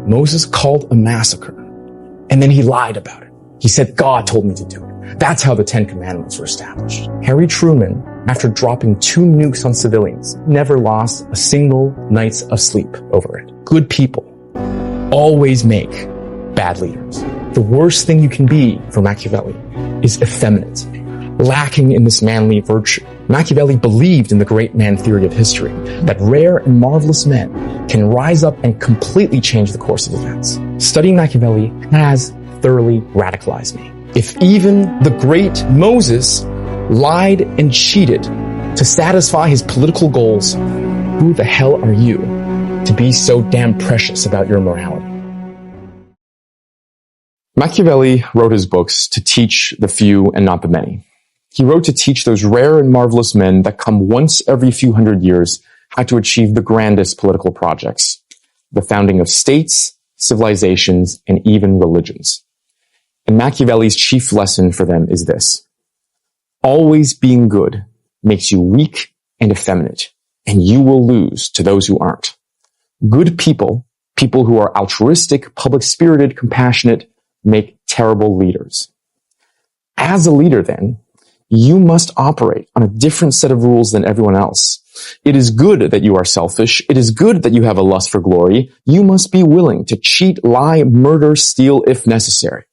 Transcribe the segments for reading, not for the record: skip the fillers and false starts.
Moses called a massacre, and then he lied about it. He said, God told me to do it. That's how the 10 Commandments were established. Harry Truman, after dropping 2 nukes on civilians, never lost a single night's of sleep over it. Good people always make bad leaders. The worst thing you can be for Machiavelli is effeminate, lacking in this manly virtue. Machiavelli believed in the great man theory of history, that rare and marvelous men can rise up and completely change the course of events. Studying Machiavelli has thoroughly radicalized me. If even the great Moses lied and cheated to satisfy his political goals, who the hell are you to be so damn precious about your morality? Machiavelli wrote his books to teach the few and not the many. He wrote to teach those rare and marvelous men that come once every few hundred years how to achieve the grandest political projects, the founding of states, civilizations, and even religions. And Machiavelli's chief lesson for them is this: always being good makes you weak and effeminate, and you will lose to those who aren't. Good people, people who are altruistic, public-spirited, compassionate, make terrible leaders. As a leader, then, you must operate on a different set of rules than everyone else. It is good that you are selfish. It is good that you have a lust for glory. You must be willing to cheat, lie, murder, steal if necessary.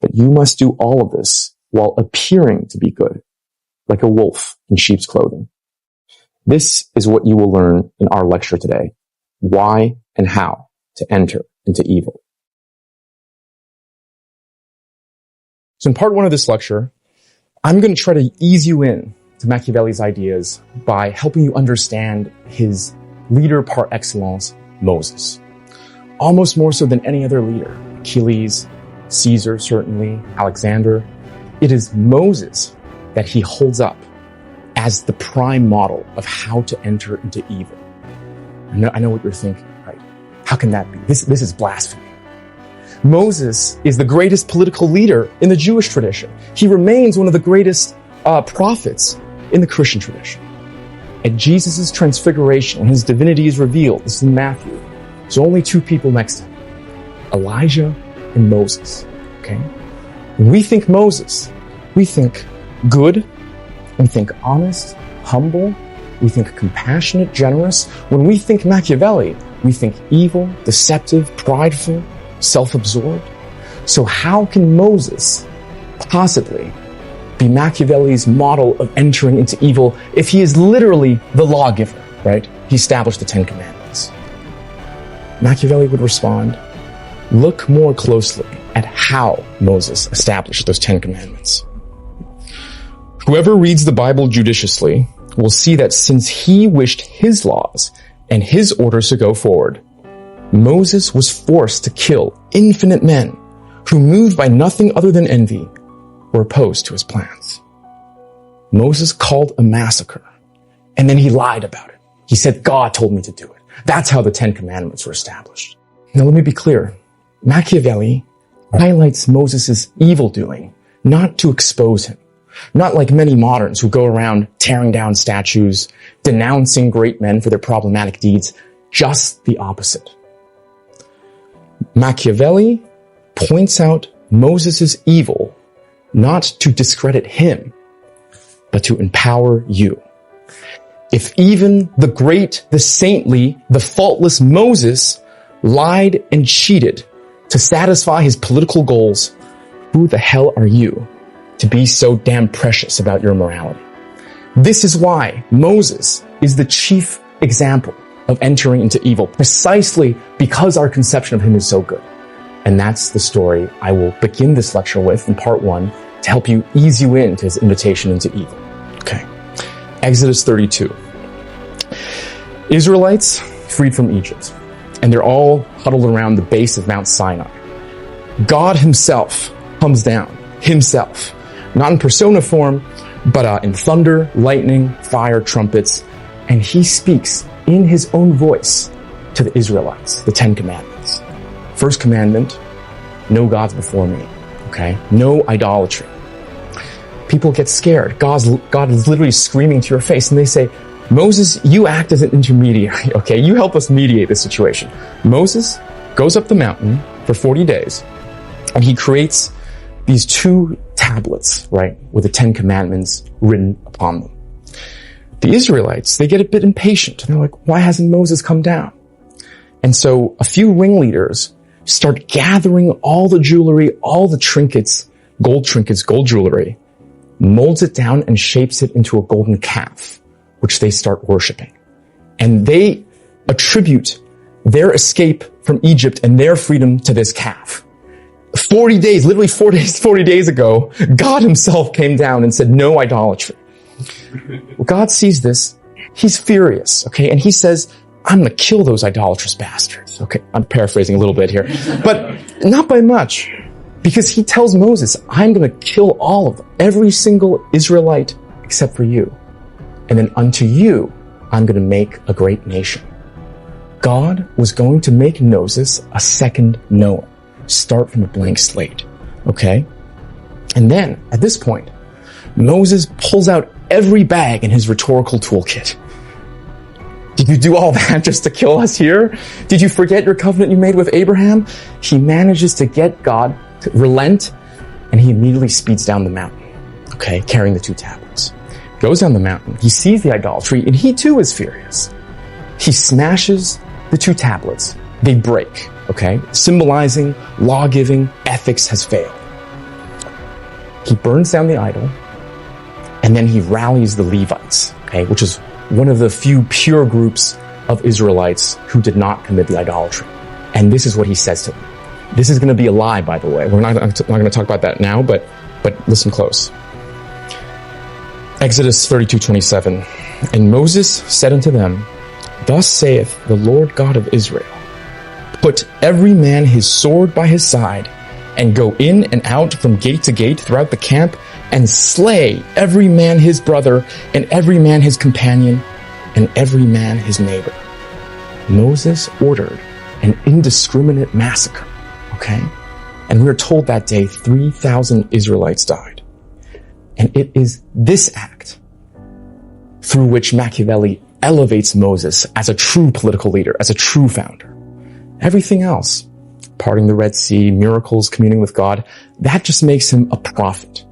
But you must do all of this while appearing to be good, like a wolf in sheep's clothing. This is what you will learn in our lecture today: why and how to enter into evil. So in part 1 of this lecture, I'm going to try to ease you in to Machiavelli's ideas by helping you understand his leader par excellence, Moses. Almost more so than any other leader. Achilles, Caesar, certainly, Alexander. It is Moses that he holds up as the prime model of how to enter into evil. I know what you're thinking, right? How can that be? This is blasphemy. Moses is the greatest political leader in the Jewish tradition. He remains one of the greatest prophets in the Christian tradition. At Jesus' transfiguration, when his divinity is revealed, this is in Matthew, there's only 2 people next to him: Elijah and Moses. Okay? When we think Moses, we think good, we think honest, humble, we think compassionate, generous. When we think Machiavelli, we think evil, deceptive, prideful, self-absorbed. So how can Moses possibly be Machiavelli's model of entering into evil if he is literally the lawgiver, right? He established the 10 Commandments. Machiavelli would respond, look more closely at how Moses established those 10 Commandments. Whoever reads the Bible judiciously will see that since he wished his laws and his orders to go forward, Moses was forced to kill infinite men who, moved by nothing other than envy, were opposed to his plans. Moses called a massacre, and then he lied about it. He said, God told me to do it. That's how the 10 Commandments were established. Now let me be clear. Machiavelli highlights Moses' evil doing, not to expose him. Not like many moderns who go around tearing down statues, denouncing great men for their problematic deeds. Just the opposite. Machiavelli points out Moses' evil not to discredit him, but to empower you. If even the great, the saintly, the faultless Moses lied and cheated to satisfy his political goals, who the hell are you to be so damn precious about your morality? This is why Moses is the chief example of entering into evil, precisely because our conception of him is so good. And that's the story I will begin this lecture with in part 1 to help you ease you into his invitation into evil. Okay. Exodus 32. Israelites freed from Egypt, and they're all huddled around the base of Mount Sinai. God himself comes down, himself, not in persona form, but in thunder, lightning, fire, trumpets, and he speaks in his own voice to the Israelites, the 10 Commandments. First commandment, no gods before me, okay? No idolatry. People get scared. God is literally screaming to your face, and they say, Moses, you act as an intermediary, okay? You help us mediate this situation. Moses, goes up the mountain for 40 days, and he creates these 2 tablets, right, with the 10 commandments written upon them. The Israelites, they get a bit impatient. They're like, why hasn't Moses come down? And so a few ringleaders start gathering all the jewelry, all the trinkets, gold jewelry, molds it down and shapes it into a golden calf, which they start worshiping. And they attribute their escape from Egypt and their freedom to this calf. 40 days, literally 40 days ago, God himself came down and said, no idolatry. Well, God sees this. He's furious, okay? And he says, I'm going to kill those idolatrous bastards. Okay, I'm paraphrasing a little bit here, but not by much, because he tells Moses, I'm going to kill all of them, every single Israelite except for you. And then unto you, I'm going to make a great nation. God was going to make Moses a second Noah. Start from a blank slate, okay? And then, at this point, Moses pulls out every bag in his rhetorical toolkit. Did you do all that just to kill us here? Did you forget your covenant you made with Abraham? He manages to get God to relent, and he immediately speeds down the mountain, okay, carrying the 2 tablets. Goes down the mountain, he sees the idolatry, and he too is furious. He smashes the 2 tablets. They break, okay, symbolizing law-giving, ethics has failed. He burns down the idol, and then he rallies the Levites, okay, which is one of the few pure groups of Israelites who did not commit the idolatry. And this is what he says to them. This is going to be a lie, by the way. We're not going to talk about that now, but listen close. Exodus 32:27. And Moses said unto them, Thus saith the Lord God of Israel, Put every man his sword by his side, and go in and out from gate to gate throughout the camp, and slay every man his brother, and every man his companion, and every man his neighbor. Moses ordered an indiscriminate massacre, okay? And we're told that day 3,000 Israelites died. And it is this act through which Machiavelli elevates Moses as a true political leader, as a true founder. Everything else, parting the Red Sea, miracles, communing with God, that just makes him a prophet.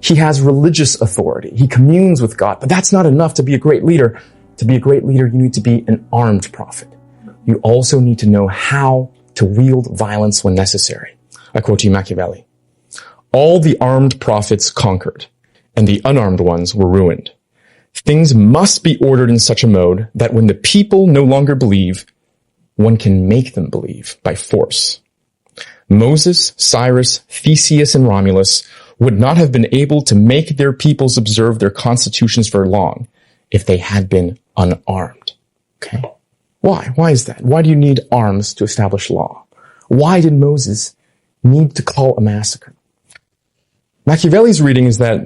He has religious authority. He communes with God, but that's not enough to be a great leader. To be a great leader, you need to be an armed prophet. You also need to know how to wield violence when necessary. I quote you Machiavelli. All the armed prophets conquered, and the unarmed ones were ruined. Things must be ordered in such a mode that when the people no longer believe, one can make them believe by force. Moses, Cyrus, Theseus, and Romulus would not have been able to make their peoples observe their constitutions for long if they had been unarmed. Okay? Why? Why is that? Why do you need arms to establish law? Why did Moses need to call a massacre? Machiavelli's reading is that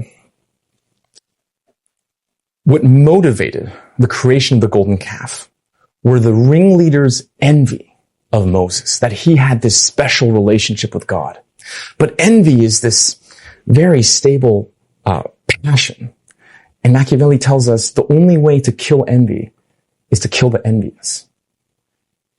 what motivated the creation of the golden calf were the ringleaders' envy of Moses, that he had this special relationship with God. But envy is this very stable passion. And Machiavelli tells us the only way to kill envy is to kill the envious.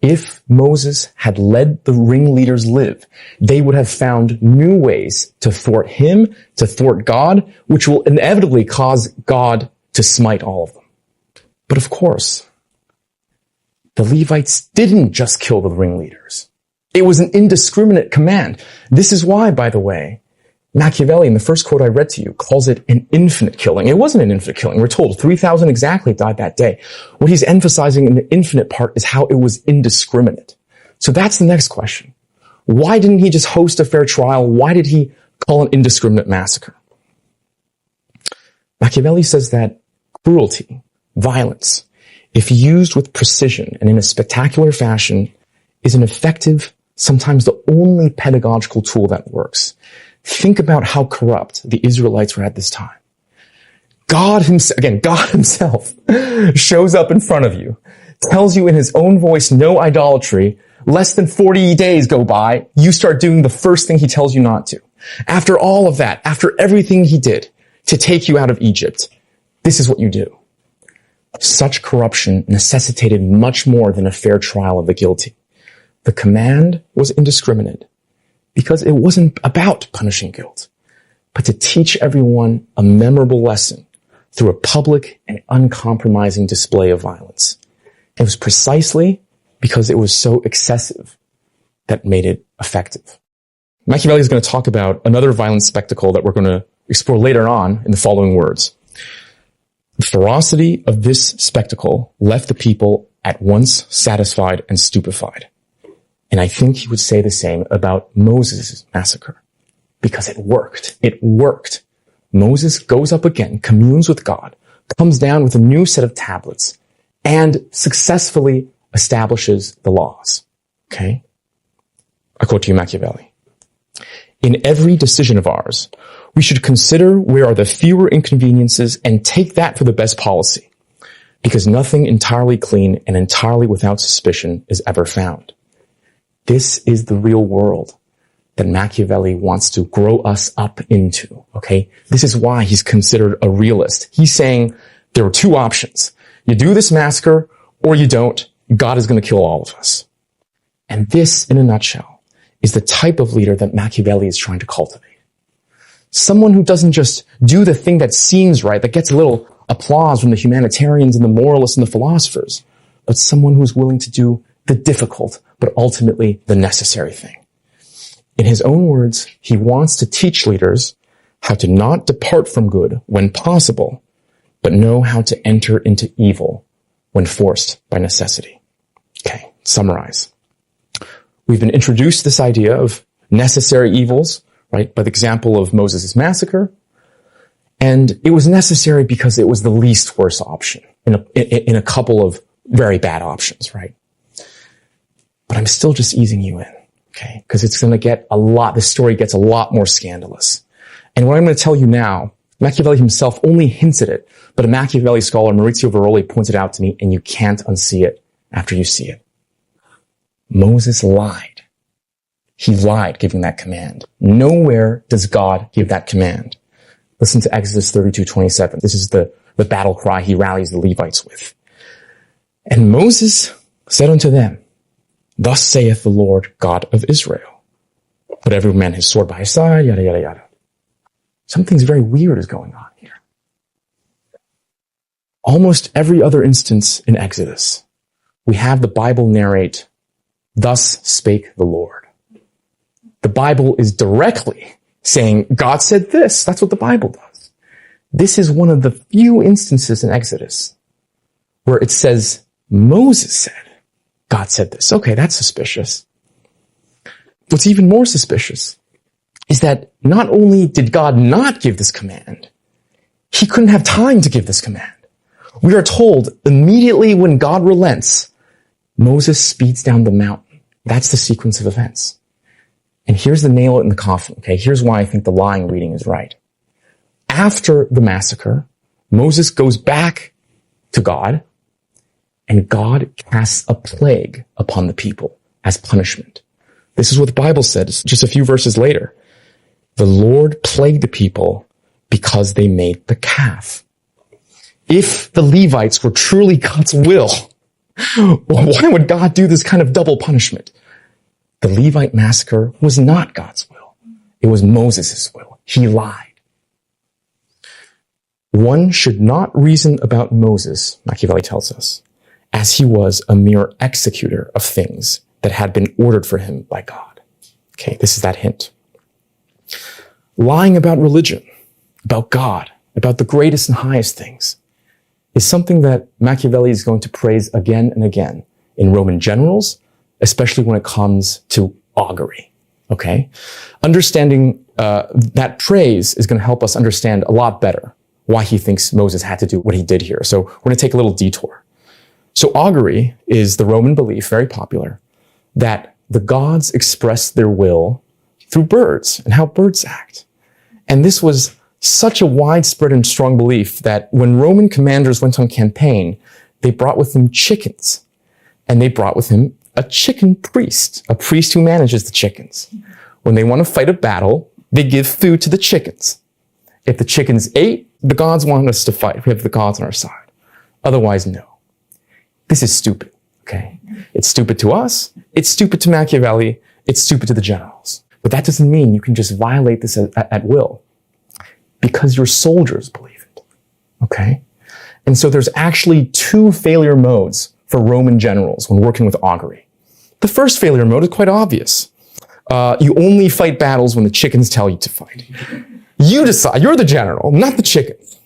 If Moses had let the ringleaders live, they would have found new ways to thwart him, to thwart God, which will inevitably cause God to smite all of them. But of course, the Levites didn't just kill the ringleaders. It was an indiscriminate command. This is why, by the way, Machiavelli, in the first quote I read to you, calls it an infinite killing. It wasn't an infinite killing. We're told 3,000 exactly died that day. What he's emphasizing in the infinite part is how it was indiscriminate. So that's the next question. Why didn't he just host a fair trial? Why did he call an indiscriminate massacre? Machiavelli says that cruelty, violence, if used with precision and in a spectacular fashion, is an effective, sometimes the only pedagogical tool that works. Think about how corrupt the Israelites were at this time. God himself shows up in front of you, tells you in his own voice, no idolatry. Less than 40 days go by, you start doing the first thing he tells you not to. After all of that, after everything he did to take you out of Egypt, this is what you do. Such corruption necessitated much more than a fair trial of the guilty. The command was indiscriminate because it wasn't about punishing guilt, but to teach everyone a memorable lesson through a public and uncompromising display of violence. It was precisely because it was so excessive that made it effective. Machiavelli is going to talk about another violent spectacle that we're going to explore later on in the following words. The ferocity of this spectacle left the people at once satisfied and stupefied. And I think he would say the same about Moses' massacre, because it worked. It worked. Moses goes up again, communes with God, comes down with a new set of tablets, and successfully establishes the laws. Okay? I quote to you Machiavelli. In every decision of ours, we should consider where are the fewer inconveniences and take that for the best policy, because nothing entirely clean and entirely without suspicion is ever found. This is the real world that Machiavelli wants to grow us up into, okay? This is why he's considered a realist. He's saying there are two options. You do this massacre or you don't. God is going to kill all of us. And this, in a nutshell, is the type of leader that Machiavelli is trying to cultivate. Someone who doesn't just do the thing that seems right, that gets a little applause from the humanitarians and the moralists and the philosophers, but someone who's willing to do the difficult, but ultimately the necessary thing. In his own words, he wants to teach leaders how to not depart from good when possible, but know how to enter into evil when forced by necessity. Okay, summarize. We've been introduced to this idea of necessary evils, right, by the example of Moses' massacre. And it was necessary because it was the least worst option in a couple of very bad options, right? But I'm still just easing you in, okay? Because it's going to get this story gets a lot more scandalous. And what I'm going to tell you now, Machiavelli himself only hints at it, but a Machiavelli scholar, Maurizio Veroli, points it out to me, and you can't unsee it after you see it. Moses lied. He lied giving that command. Nowhere does God give that command. Listen to Exodus 32:27. This is the battle cry he rallies the Levites with. And Moses said unto them, Thus saith the Lord God of Israel. Put every man his sword by his side, yada, yada, yada. Something's very weird is going on here. Almost every other instance in Exodus, we have the Bible narrate, Thus spake the Lord. The Bible is directly saying, God said this. That's what the Bible does. This is one of the few instances in Exodus where it says, Moses said, God said this. Okay, that's suspicious. What's even more suspicious is that not only did God not give this command, he couldn't have time to give this command. We are told immediately when God relents, Moses speeds down the mountain. That's the sequence of events. And here's the nail in the coffin, okay? Here's why I think the lying reading is right. After the massacre, Moses goes back to God, and God casts a plague upon the people as punishment. This is what the Bible says just a few verses later. The Lord plagued the people because they made the calf. If the Levites were truly God's will, why would God do this kind of double punishment? The Levite massacre was not God's will. It was Moses' will. He lied. One should not reason about Moses, Machiavelli tells us, as he was a mere executor of things that had been ordered for him by God. Okay, this is that hint. Lying about religion, about God, about the greatest and highest things, is something that Machiavelli is going to praise again and again in Roman generals, especially when it comes to augury. Okay? Understanding that praise is going to help us understand a lot better why he thinks Moses had to do what he did here. So we're going to take a little detour. So augury is the Roman belief, very popular, that the gods express their will through birds and how birds act. And this was such a widespread and strong belief that when Roman commanders went on campaign, they brought with them chickens. And they brought with him a chicken priest, a priest who manages the chickens. When they want to fight a battle, they give food to the chickens. If the chickens ate, the gods want us to fight. We have the gods on our side. Otherwise, no. This is stupid. Okay? It's stupid to us. It's stupid to Machiavelli. It's stupid to the generals. But that doesn't mean you can just violate this at will, because your soldiers believe it. Okay? And so there's actually two failure modes for Roman generals when working with augury. The first failure mode is quite obvious. You only fight battles when the chickens tell you to fight. You decide, you're the general, not the chickens.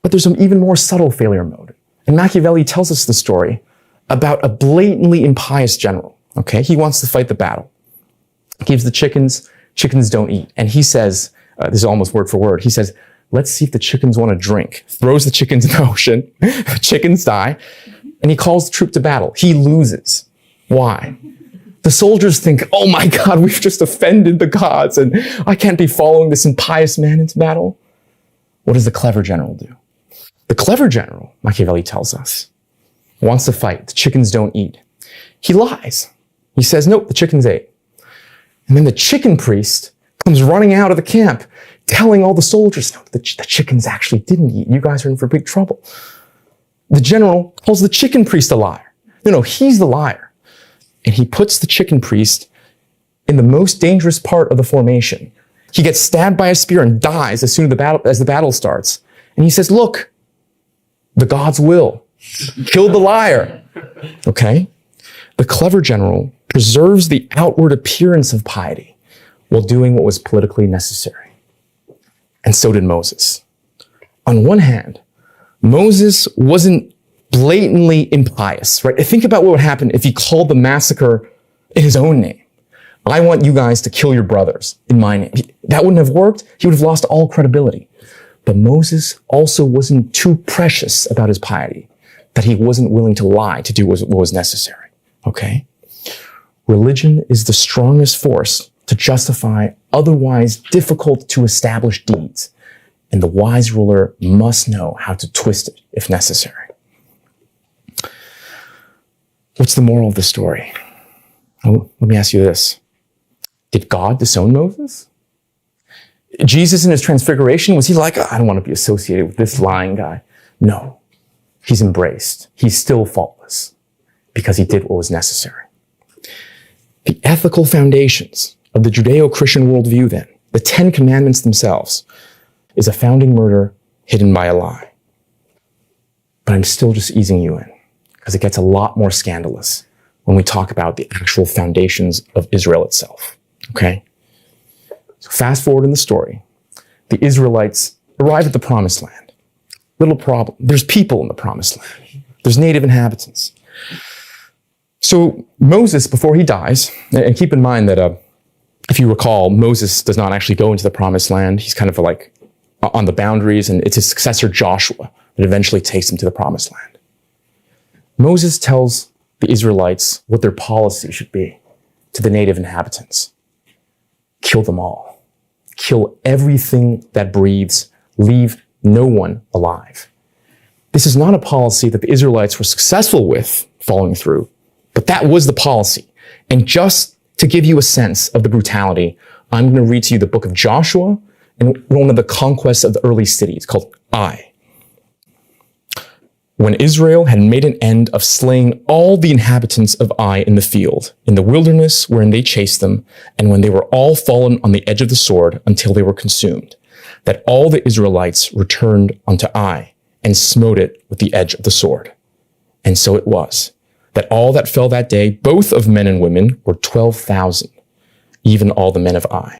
But there's an even more subtle failure mode. And Machiavelli tells us the story about a blatantly impious general. Okay, he wants to fight the battle. Gives the chickens don't eat. And he says, this is almost word for word, he says, let's see if the chickens want to drink. Throws the chickens in the ocean, the chickens die, and he calls the troop to battle. He loses. Why? The soldiers think, oh my God, we've just offended the gods, and I can't be following this impious man into battle. What does the clever general do? The clever general, Machiavelli tells us, wants to fight. The chickens don't eat. He lies. He says, nope, the chickens ate. And then the chicken priest comes running out of the camp, telling all the soldiers, no, the chickens actually didn't eat. You guys are in for big trouble. The general calls the chicken priest a liar. No, he's the liar. And he puts the chicken priest in the most dangerous part of the formation. He gets stabbed by a spear and dies as soon as the battle starts. And he says, look, the gods will. Kill the liar. Okay? The clever general preserves the outward appearance of piety while doing what was politically necessary. And so did Moses. On one hand, Moses wasn't blatantly impious, right? Think about what would happen if he called the massacre in his own name. I want you guys to kill your brothers in my name. That wouldn't have worked. He would have lost all credibility. But Moses also wasn't too precious about his piety that he wasn't willing to lie to do what was necessary. Okay? Religion is the strongest force to justify otherwise difficult to establish deeds. And the wise ruler must know how to twist it if necessary. What's the moral of the story? Well, let me ask you this. Did God disown Moses? Jesus in his transfiguration, was he like, I don't want to be associated with this lying guy? No. He's embraced. He's still faultless because he did what was necessary. The ethical foundations of the Judeo-Christian worldview, then, the 10 Commandments themselves, is a founding murder hidden by a lie. But I'm still just easing you in because it gets a lot more scandalous when we talk about the actual foundations of Israel itself. Okay? So fast forward in the story. The Israelites arrive at the Promised Land. Little problem. There's people in the Promised Land. There's native inhabitants. So Moses, before he dies, and keep in mind that if you recall, Moses does not actually go into the Promised Land. He's kind of like on the boundaries, and it's his successor Joshua that eventually takes him to the Promised Land. Moses tells the Israelites what their policy should be to the native inhabitants. Kill them all. Kill everything that breathes. Leave no one alive. This is not a policy that the Israelites were successful with following through, but that was the policy. And just to give you a sense of the brutality, I'm going to read to you the book of Joshua and one of the conquests of the early cities called Ai. When Israel had made an end of slaying all the inhabitants of Ai in the field, in the wilderness wherein they chased them, and when they were all fallen on the edge of the sword until they were consumed, that all the Israelites returned unto Ai and smote it with the edge of the sword. And so it was, that all that fell that day, both of men and women, were 12,000, even all the men of Ai.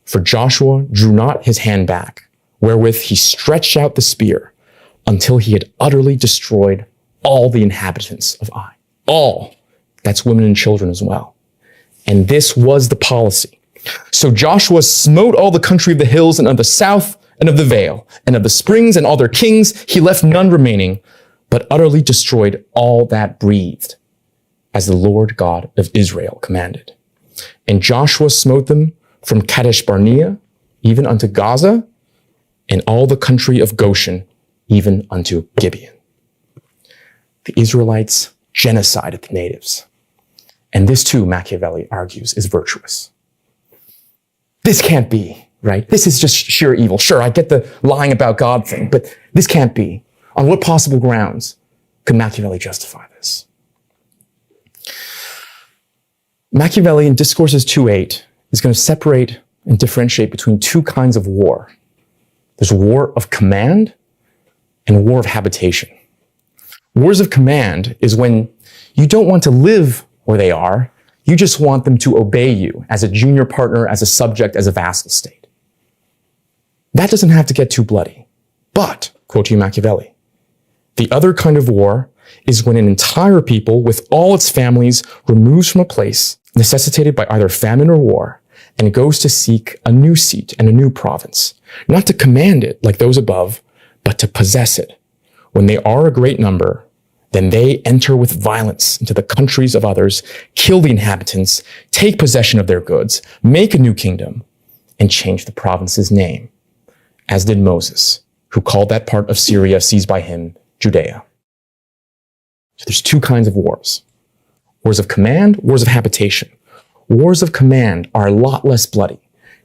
For Joshua drew not his hand back, wherewith he stretched out the spear, until he had utterly destroyed all the inhabitants of Ai. All. That's women and children as well. And this was the policy. So Joshua smote all the country of the hills and of the south and of the vale and of the springs and all their kings. He left none remaining, but utterly destroyed all that breathed, as the Lord God of Israel commanded. And Joshua smote them from Kadesh Barnea, even unto Gaza, and all the country of Goshen, even unto Gibeon. The Israelites genocided the natives. And this too, Machiavelli argues, is virtuous. This can't be, right? This is just sheer evil. Sure, I get the lying about God thing, but this can't be. On what possible grounds could Machiavelli justify this? Machiavelli in Discourses 2:8 is going to separate and differentiate between two kinds of war. There's war of command and war of habitation. Wars of command is when you don't want to live where they are, you just want them to obey you as a junior partner, as a subject, as a vassal state. That doesn't have to get too bloody. But, quoting Machiavelli, the other kind of war is when an entire people with all its families removes from a place necessitated by either famine or war and goes to seek a new seat and a new province, not to command it like those above, but to possess it. When they are a great number, then they enter with violence into the countries of others, kill the inhabitants, take possession of their goods, make a new kingdom, and change the province's name, as did Moses, who called that part of Syria seized by him Judea. So there's two kinds of wars. Wars of command, wars of habitation. Wars of command are a lot less bloody.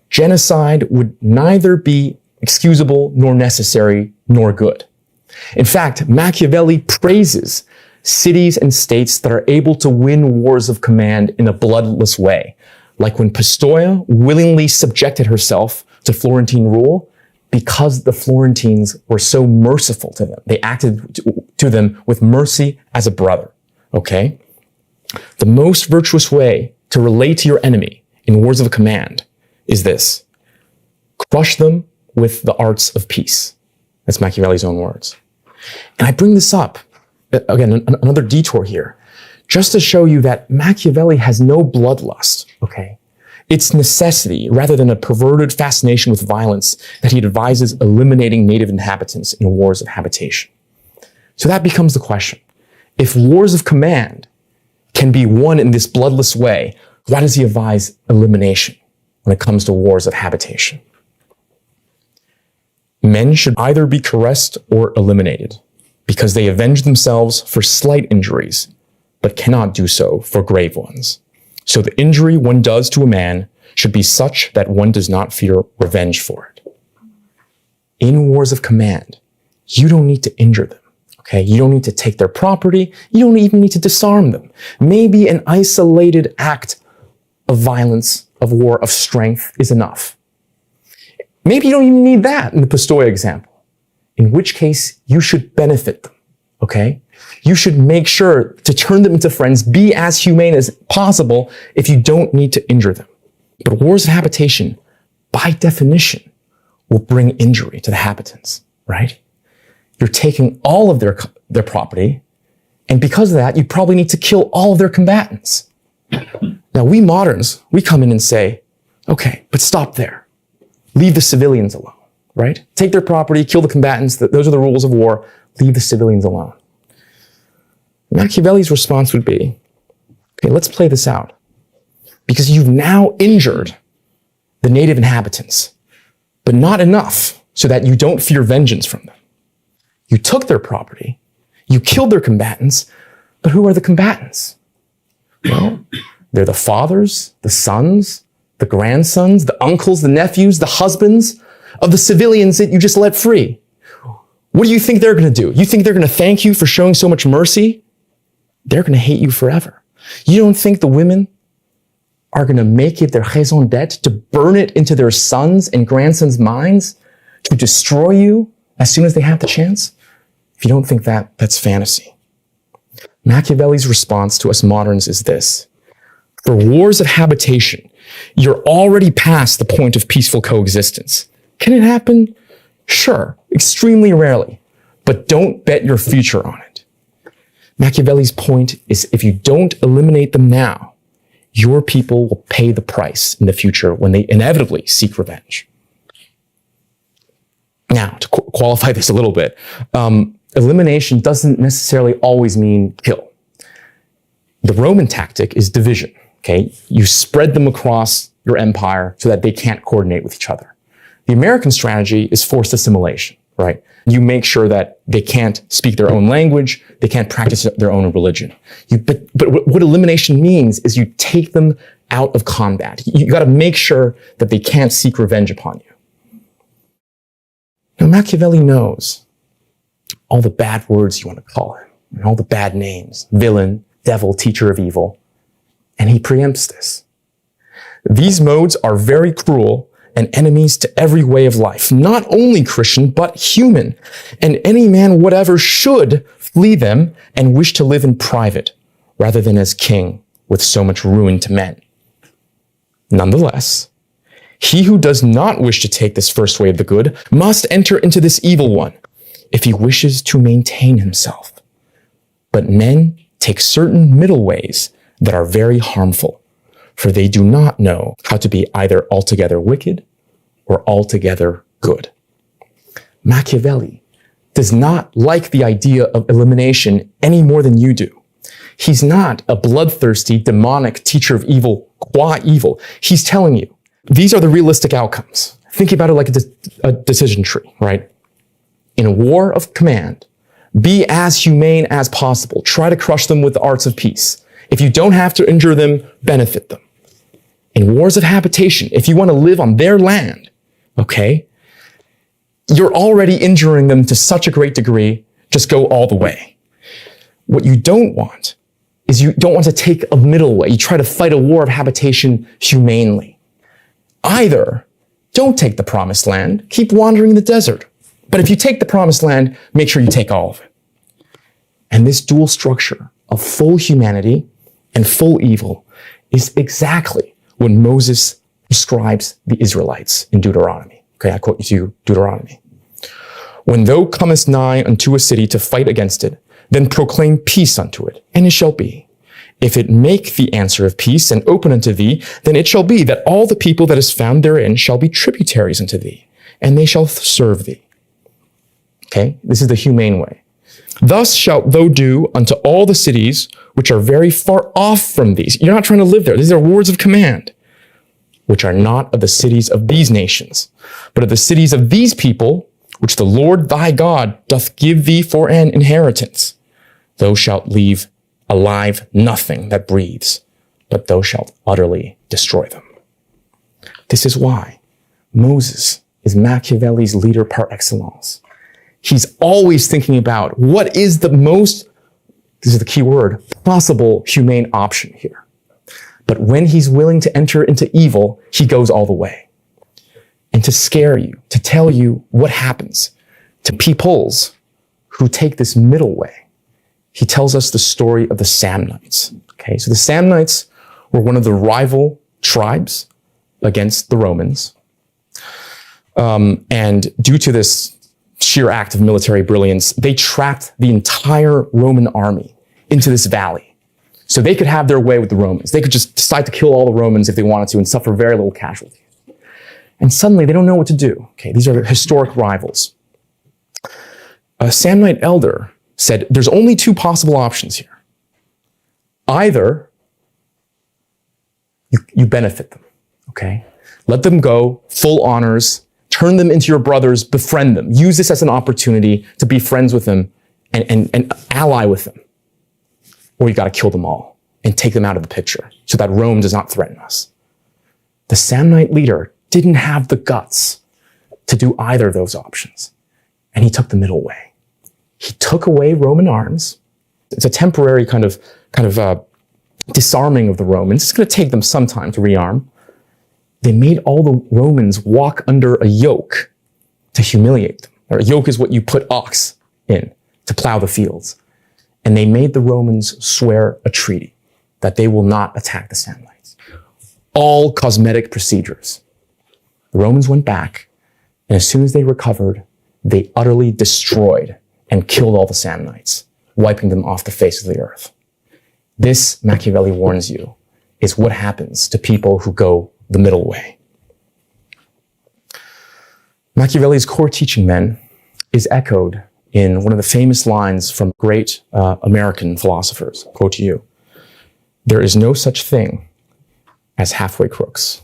Genocide would neither be excusable nor necessary nor good. In fact, Machiavelli praises cities and states that are able to win wars of command in a bloodless way, like when Pistoia willingly subjected herself to Florentine rule because the Florentines were so merciful to them. They acted to them with mercy as a brother, okay? The most virtuous way to relate to your enemy in wars of command is this: crush them with the arts of peace. That's Machiavelli's own words. And I bring this up, again, another detour here, just to show you that Machiavelli has no bloodlust, okay? It's necessity, rather than a perverted fascination with violence, that he advises eliminating native inhabitants in wars of habitation. So that becomes the question. If wars of command can be won in this bloodless way, why does he advise elimination when it comes to wars of habitation? Men should either be caressed or eliminated because they avenge themselves for slight injuries, but cannot do so for grave ones. So the injury one does to a man should be such that one does not fear revenge for it. In wars of command, you don't need to injure them, okay? You don't need to take their property. You don't even need to disarm them. Maybe an isolated act of violence, of war, of strength is enough. Maybe you don't even need that in the Pistoia example, in which case you should benefit them, okay? You should make sure to turn them into friends, be as humane as possible if you don't need to injure them. But wars of habitation, by definition, will bring injury to the habitants, right? You're taking all of their property, and because of that, you probably need to kill all of their combatants. Now, we moderns, we come in and say, okay, but stop there. Leave the civilians alone, right? Take their property, kill the combatants. Those are the rules of war. Leave the civilians alone. Machiavelli's response would be, okay, let's play this out. Because you've now injured the native inhabitants, but not enough so that you don't fear vengeance from them. You took their property, you killed their combatants, but who are the combatants? Well, they're the fathers, the sons, the grandsons, the uncles, the nephews, the husbands of the civilians that you just let free. What do you think they're going to do? You think they're going to thank you for showing so much mercy? They're going to hate you forever. You don't think the women are going to make it their raison d'etre to burn it into their sons and grandsons' minds, to destroy you as soon as they have the chance? If you don't think that, that's fantasy. Machiavelli's response to us moderns is this: for wars of habitation, you're already past the point of peaceful coexistence. Can it happen? Sure, extremely rarely, but don't bet your future on it. Machiavelli's point is if you don't eliminate them now, your people will pay the price in the future when they inevitably seek revenge. Now, to qualify this a little bit, elimination doesn't necessarily always mean kill. The Roman tactic is division, okay? You spread them across your empire so that they can't coordinate with each other. The American strategy is forced assimilation, right? You make sure that they can't speak their own language, they can't practice their own religion. But what elimination means is you take them out of combat. You got to make sure that they can't seek revenge upon you. Now, Machiavelli knows all the bad words you want to call him, and all the bad names: villain, devil, teacher of evil. and he preempts this. These modes are very cruel and enemies to every way of life, not only Christian, but human, and any man whatever should flee them and wish to live in private rather than as king with so much ruin to men. Nonetheless, he who does not wish to take this first way of the good must enter into this evil one if he wishes to maintain himself. But men take certain middle ways that are very harmful, for they do not know how to be either altogether wicked or altogether good. Machiavelli does not like the idea of elimination any more than you do. He's not a bloodthirsty, demonic teacher of evil, qua evil. He's telling you, these are the realistic outcomes. Think about it like a decision tree, right? In a war of command, be as humane as possible. Try to crush them with the arts of peace. If you don't have to injure them, benefit them. In wars of habitation, if you want to live on their land, okay, you're already injuring them to such a great degree, just go all the way. What you don't want is you don't want to take a middle way. You try to fight a war of habitation humanely. Either don't take the promised land, keep wandering in the desert. But if you take the promised land, make sure you take all of it. And this dual structure of full humanity and full evil is exactly what Moses prescribes the Israelites in Deuteronomy. Okay, I quote you to Deuteronomy. When thou comest nigh unto a city to fight against it, then proclaim peace unto it, and it shall be. If it make the answer of peace and open unto thee, then it shall be that all the people that is found therein shall be tributaries unto thee, and they shall serve thee. Okay, this is the humane way. Thus shalt thou do unto all the cities which are very far off from these. You're not trying to live there. These are words of command, which are not of the cities of these nations, but of the cities of these people, which the Lord thy God doth give thee for an inheritance. Thou shalt leave alive nothing that breathes, but thou shalt utterly destroy them. This is why Moses is Machiavelli's leader par excellence. He's always thinking about what is the most, this is the key word, possible humane option here. But when he's willing to enter into evil, he goes all the way. And to scare you, to tell you what happens to peoples who take this middle way, he tells us the story of the Samnites. Okay, so the Samnites were one of the rival tribes against the Romans. And due to this sheer act of military brilliance, they trapped the entire Roman army into this valley. So they could have their way with the Romans. They could just decide to kill all the Romans if they wanted to and suffer very little casualties. And suddenly they don't know what to do. Okay, these are historic rivals. A Samnite elder said, there's only two possible options here. Either you benefit them, okay? Let them go, full honors, turn them into your brothers, befriend them. Use this as an opportunity to be friends with them and ally with them. Or you gotta kill them all and take them out of the picture so that Rome does not threaten us. The Samnite leader didn't have the guts to do either of those options. And he took the middle way. He took away Roman arms. It's a temporary kind of disarming of the Romans. It's going to take them some time to rearm. They made all the Romans walk under a yoke to humiliate them. Or a yoke is what you put ox in to plow the fields. And they made the Romans swear a treaty that they will not attack the Samnites. All cosmetic procedures. The Romans went back, and as soon as they recovered, they utterly destroyed and killed all the Samnites, wiping them off the face of the earth. This, Machiavelli warns you, is what happens to people who go the middle way. Machiavelli's core teaching, then, is echoed in one of the famous lines from great American philosophers. I'll quote to you. There is no such thing as halfway crooks.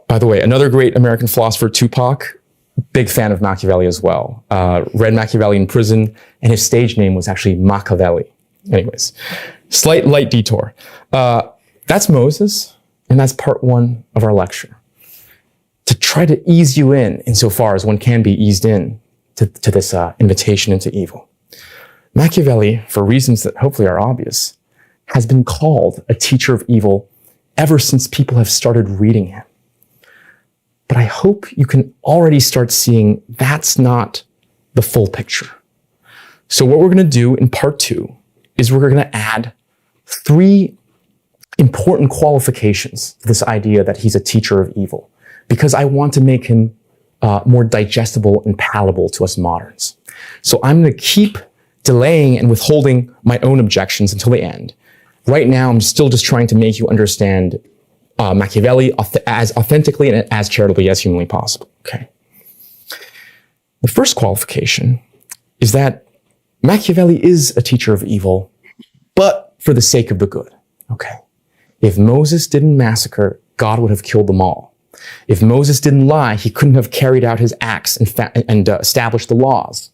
By the way, another great American philosopher, Tupac, big fan of Machiavelli as well. Read Machiavelli in prison, and his stage name was actually Machiavelli. Anyways, slight light detour. That's Moses, and that's part one of our lecture. To try to ease you in insofar as one can be eased in to this invitation into evil. Machiavelli, for reasons that hopefully are obvious, has been called a teacher of evil ever since people have started reading him. But I hope you can already start seeing that's not the full picture. So what we're going to do in part 2 is we're going to add 3 important qualifications to this idea that he's a teacher of evil, because I want to make him more digestible and palatable to us moderns. So I'm going to keep delaying and withholding my own objections until the end. Right now, I'm still just trying to make you understand Machiavelli as authentically and as charitably as humanly possible. Okay. The first qualification is that Machiavelli is a teacher of evil, but for the sake of the good. Okay. If Moses didn't massacre, God would have killed them all. If Moses didn't lie, he couldn't have carried out his acts and established the laws.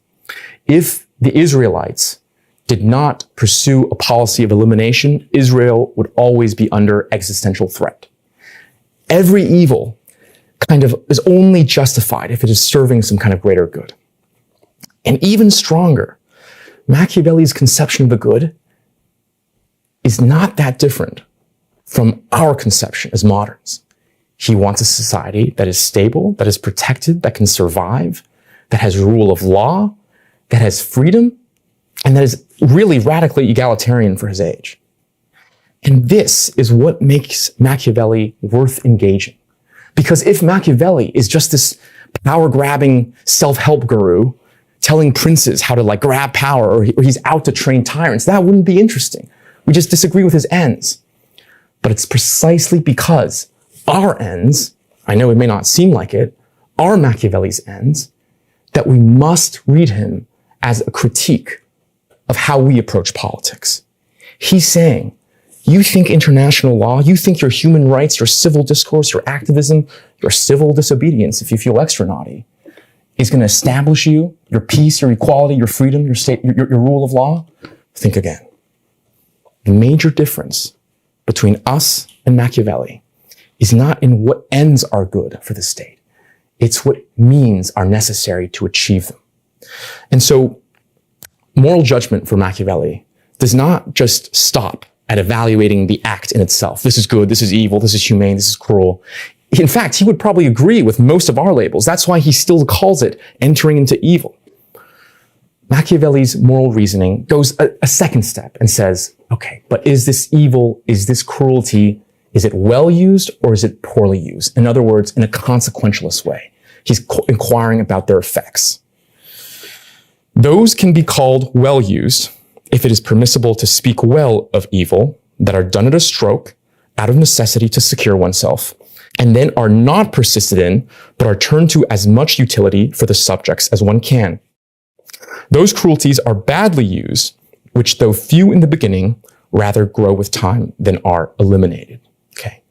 If the Israelites did not pursue a policy of elimination, Israel would always be under existential threat. Every evil kind of is only justified if it is serving some kind of greater good. And even stronger, Machiavelli's conception of the good is not that different from our conception as moderns. He wants a society that is stable, that is protected, that can survive, that has rule of law, that has freedom, and that is really radically egalitarian for his age. And this is what makes Machiavelli worth engaging. Because if Machiavelli is just this power-grabbing self-help guru telling princes how to grab power, or he's out to train tyrants, that wouldn't be interesting. We just disagree with his ends. But it's precisely because our ends, I know it may not seem like it, are Machiavelli's ends, that we must read him as a critique of how we approach politics. He's saying, you think international law, you think your human rights, your civil discourse, your activism, your civil disobedience, if you feel extra naughty, is going to establish you, your peace, your equality, your freedom, your state, your rule of law? Think again. The major difference between us and Machiavelli is not in what ends are good for the state. It's what means are necessary to achieve them. And so moral judgment for Machiavelli does not just stop at evaluating the act in itself. This is good, this is evil, this is humane, this is cruel. In fact, he would probably agree with most of our labels. That's why he still calls it entering into evil. Machiavelli's moral reasoning goes a second step and says, okay, but is this evil, is this cruelty, is it well used or is it poorly used? In other words, in a consequentialist way. He's inquiring about their effects. Those can be called well used if it is permissible to speak well of evil that are done at a stroke out of necessity to secure oneself, and then are not persisted in, but are turned to as much utility for the subjects as one can. Those cruelties are badly used, which though few in the beginning, rather grow with time than are eliminated. Okay.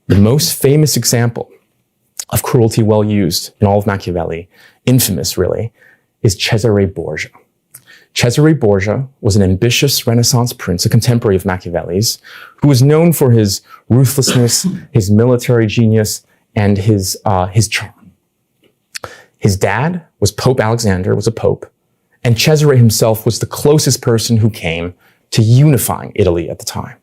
The most famous example of cruelty well used in all of Machiavelli, infamous really, is Cesare Borgia. Cesare Borgia was an ambitious Renaissance prince, a contemporary of Machiavelli's, who was known for his ruthlessness, his military genius, and his charm. His dad was Pope Alexander, was a pope, and Cesare himself was the closest person who came to unifying Italy at the time.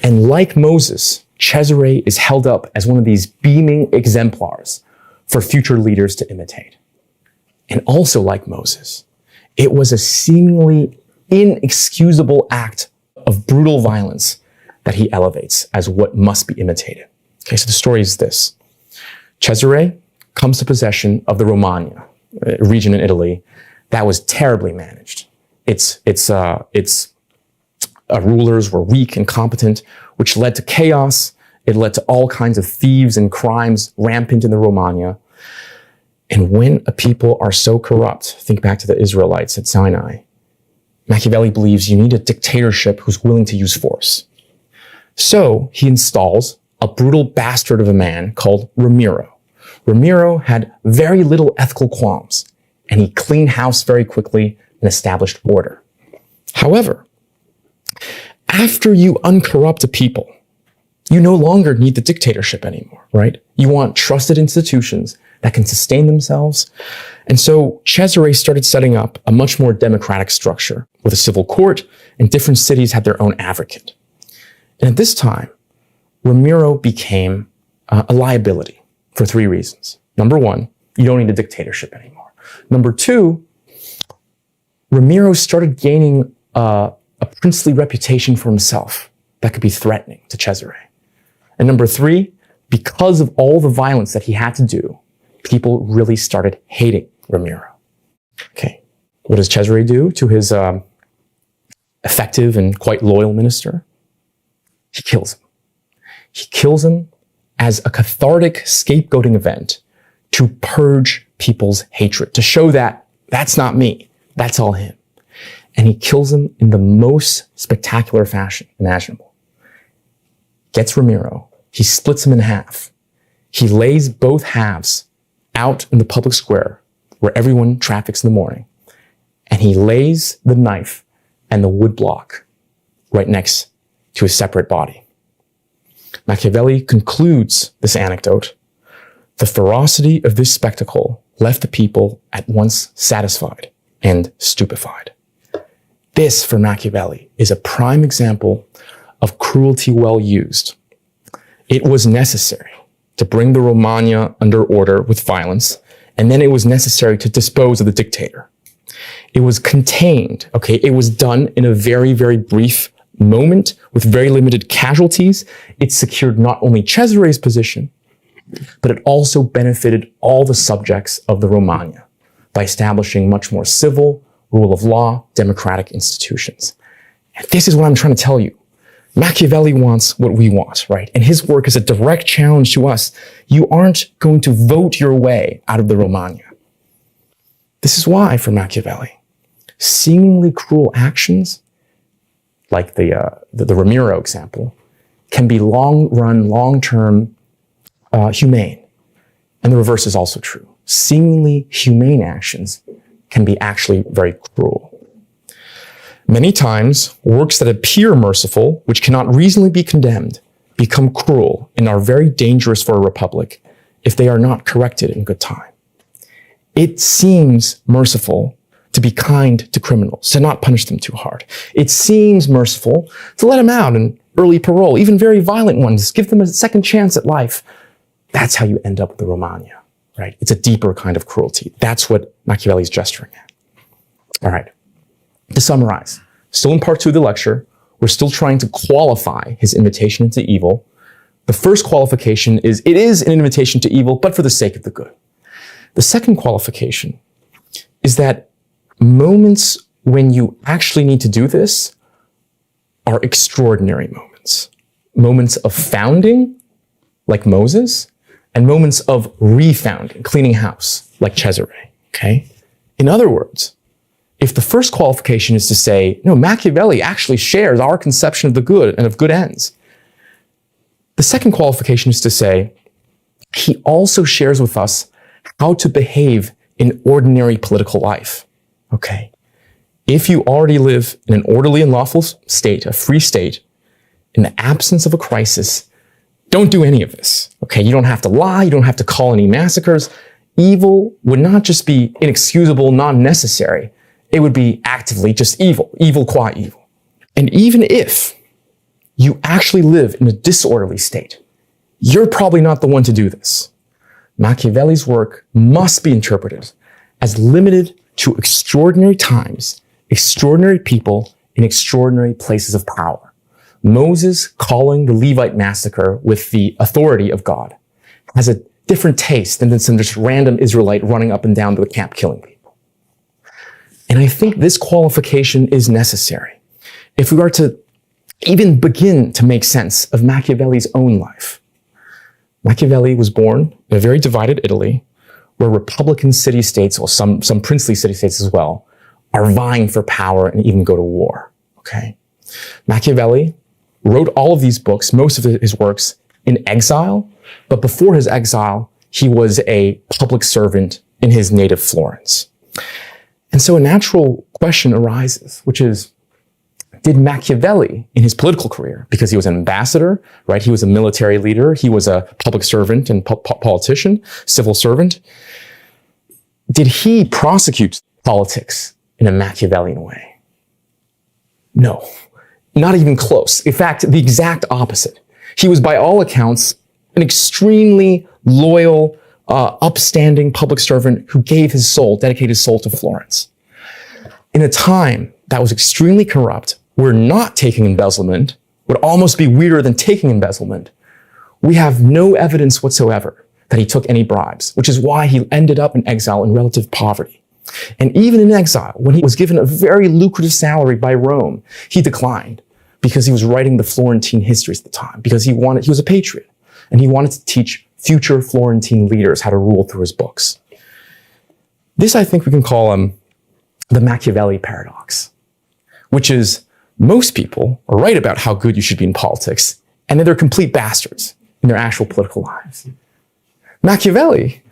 And like Moses, Cesare is held up as one of these beaming exemplars for future leaders to imitate. And also like Moses, it was a seemingly inexcusable act of brutal violence that he elevates as what must be imitated. Okay, so the story is this. Cesare comes to possession of the Romagna, a region in Italy that was terribly managed. Its rulers were weak and incompetent, which led to chaos. It led to all kinds of thieves and crimes rampant in the Romagna. And when a people are so corrupt, think back to the Israelites at Sinai, Machiavelli believes you need a dictatorship who's willing to use force. So he installs a brutal bastard of a man called Ramiro. Ramiro had very little ethical qualms, and he cleaned house very quickly and established order. However, after you uncorrupt a people, you no longer need the dictatorship anymore, right? You want trusted institutions that can sustain themselves. And so Cesare started setting up a much more democratic structure with a civil court, and different cities had their own advocate. And at this time, Ramiro became a liability for three reasons. Number one, you don't need a dictatorship anymore. Number two, Ramiro started gaining a princely reputation for himself that could be threatening to Cesare. And number three, because of all the violence that he had to do, people really started hating Ramiro. Okay, what does Cesare do to his effective and quite loyal minister? He kills him. He kills him as a cathartic scapegoating event to purge people's hatred, to show that that's not me, that's all him. And he kills him in the most spectacular fashion imaginable. Gets Ramiro, he splits him in half. He lays both halves out in the public square where everyone traffics in the morning. And he lays the knife and the wood block right next to his separate body. Machiavelli concludes this anecdote. The ferocity of this spectacle left the people at once satisfied and stupefied. This, for Machiavelli, is a prime example of cruelty well used. It was necessary to bring the Romagna under order with violence, and then it was necessary to dispose of the dictator. It was contained, okay? It was done in a very, very brief moment with very limited casualties. It secured not only Cesare's position, but it also benefited all the subjects of the Romagna by establishing much more civil, rule of law, democratic institutions. And this is what I'm trying to tell you. Machiavelli wants what we want, right? And his work is a direct challenge to us. You aren't going to vote your way out of the Romagna. This is why, for Machiavelli, seemingly cruel actions, like the Ramiro example, can be long-run, long-term humane. And the reverse is also true. Seemingly humane actions can be actually very cruel. Many times, works that appear merciful, which cannot reasonably be condemned, become cruel and are very dangerous for a republic if they are not corrected in good time. It seems merciful to be kind to criminals, to not punish them too hard. It seems merciful to let them out in early parole, even very violent ones, give them a second chance at life. That's how you end up with the Romagna, right? It's a deeper kind of cruelty. That's what Machiavelli's gesturing at. All right. To summarize, still in part two of the lecture, we're still trying to qualify his invitation into evil. The first qualification is, it is an invitation to evil, but for the sake of the good. The second qualification is that moments when you actually need to do this are extraordinary moments. Moments of founding, like Moses, and moments of refounding, cleaning house, like Cesare, okay? In other words, if the first qualification is to say, no, Machiavelli actually shares our conception of the good and of good ends, the second qualification is to say, he also shares with us how to behave in ordinary political life, okay? If you already live in an orderly and lawful state, a free state, in the absence of a crisis, don't do any of this, okay? You don't have to lie, you don't have to call any massacres. Evil would not just be inexcusable, non-necessary, it would be actively just evil, evil qua evil. And even if you actually live in a disorderly state, you're probably not the one to do this. Machiavelli's work must be interpreted as limited to extraordinary times, extraordinary people, in extraordinary places of power. Moses calling the Levite massacre with the authority of God has a different taste than some just random Israelite running up and down to the camp killing people. And I think this qualification is necessary if we are to even begin to make sense of Machiavelli's own life. Machiavelli was born in a very divided Italy where Republican city-states, or some princely city-states as well, are vying for power and even go to war, okay? Machiavelli wrote all of these books, most of his works, in exile, but before his exile, he was a public servant in his native Florence. And so a natural question arises, which is, did Machiavelli in his political career, because he was an ambassador, right? He was a military leader. He was a public servant and politician, civil servant. Did he prosecute politics in a Machiavellian way? No, not even close. In fact, the exact opposite. He was, by all accounts, an extremely loyal, upstanding public servant who gave his soul, dedicated his soul to Florence. In a time that was extremely corrupt, where not taking embezzlement would almost be weirder than taking embezzlement, we have no evidence whatsoever that he took any bribes, which is why he ended up in exile in relative poverty. And even in exile, when he was given a very lucrative salary by Rome, he declined because he was writing the Florentine histories at the time, because he was a patriot, and he wanted to teach future Florentine leaders how to rule through his books. This, I think we can call the Machiavelli paradox, which is most people are right about how good you should be in politics, and then they're complete bastards in their actual political lives. Machiavelli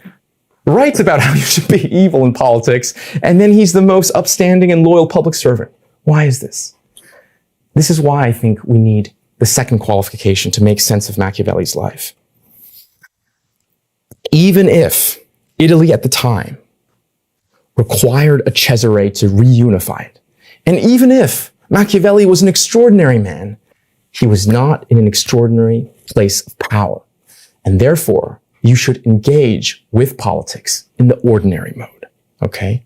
writes about how you should be evil in politics, and then he's the most upstanding and loyal public servant. Why is this? This is why I think we need the second qualification to make sense of Machiavelli's life. Even if Italy at the time required a Cesare to reunify it, and even if Machiavelli was an extraordinary man, he was not in an extraordinary place of power, and therefore you should engage with politics in the ordinary mode, okay?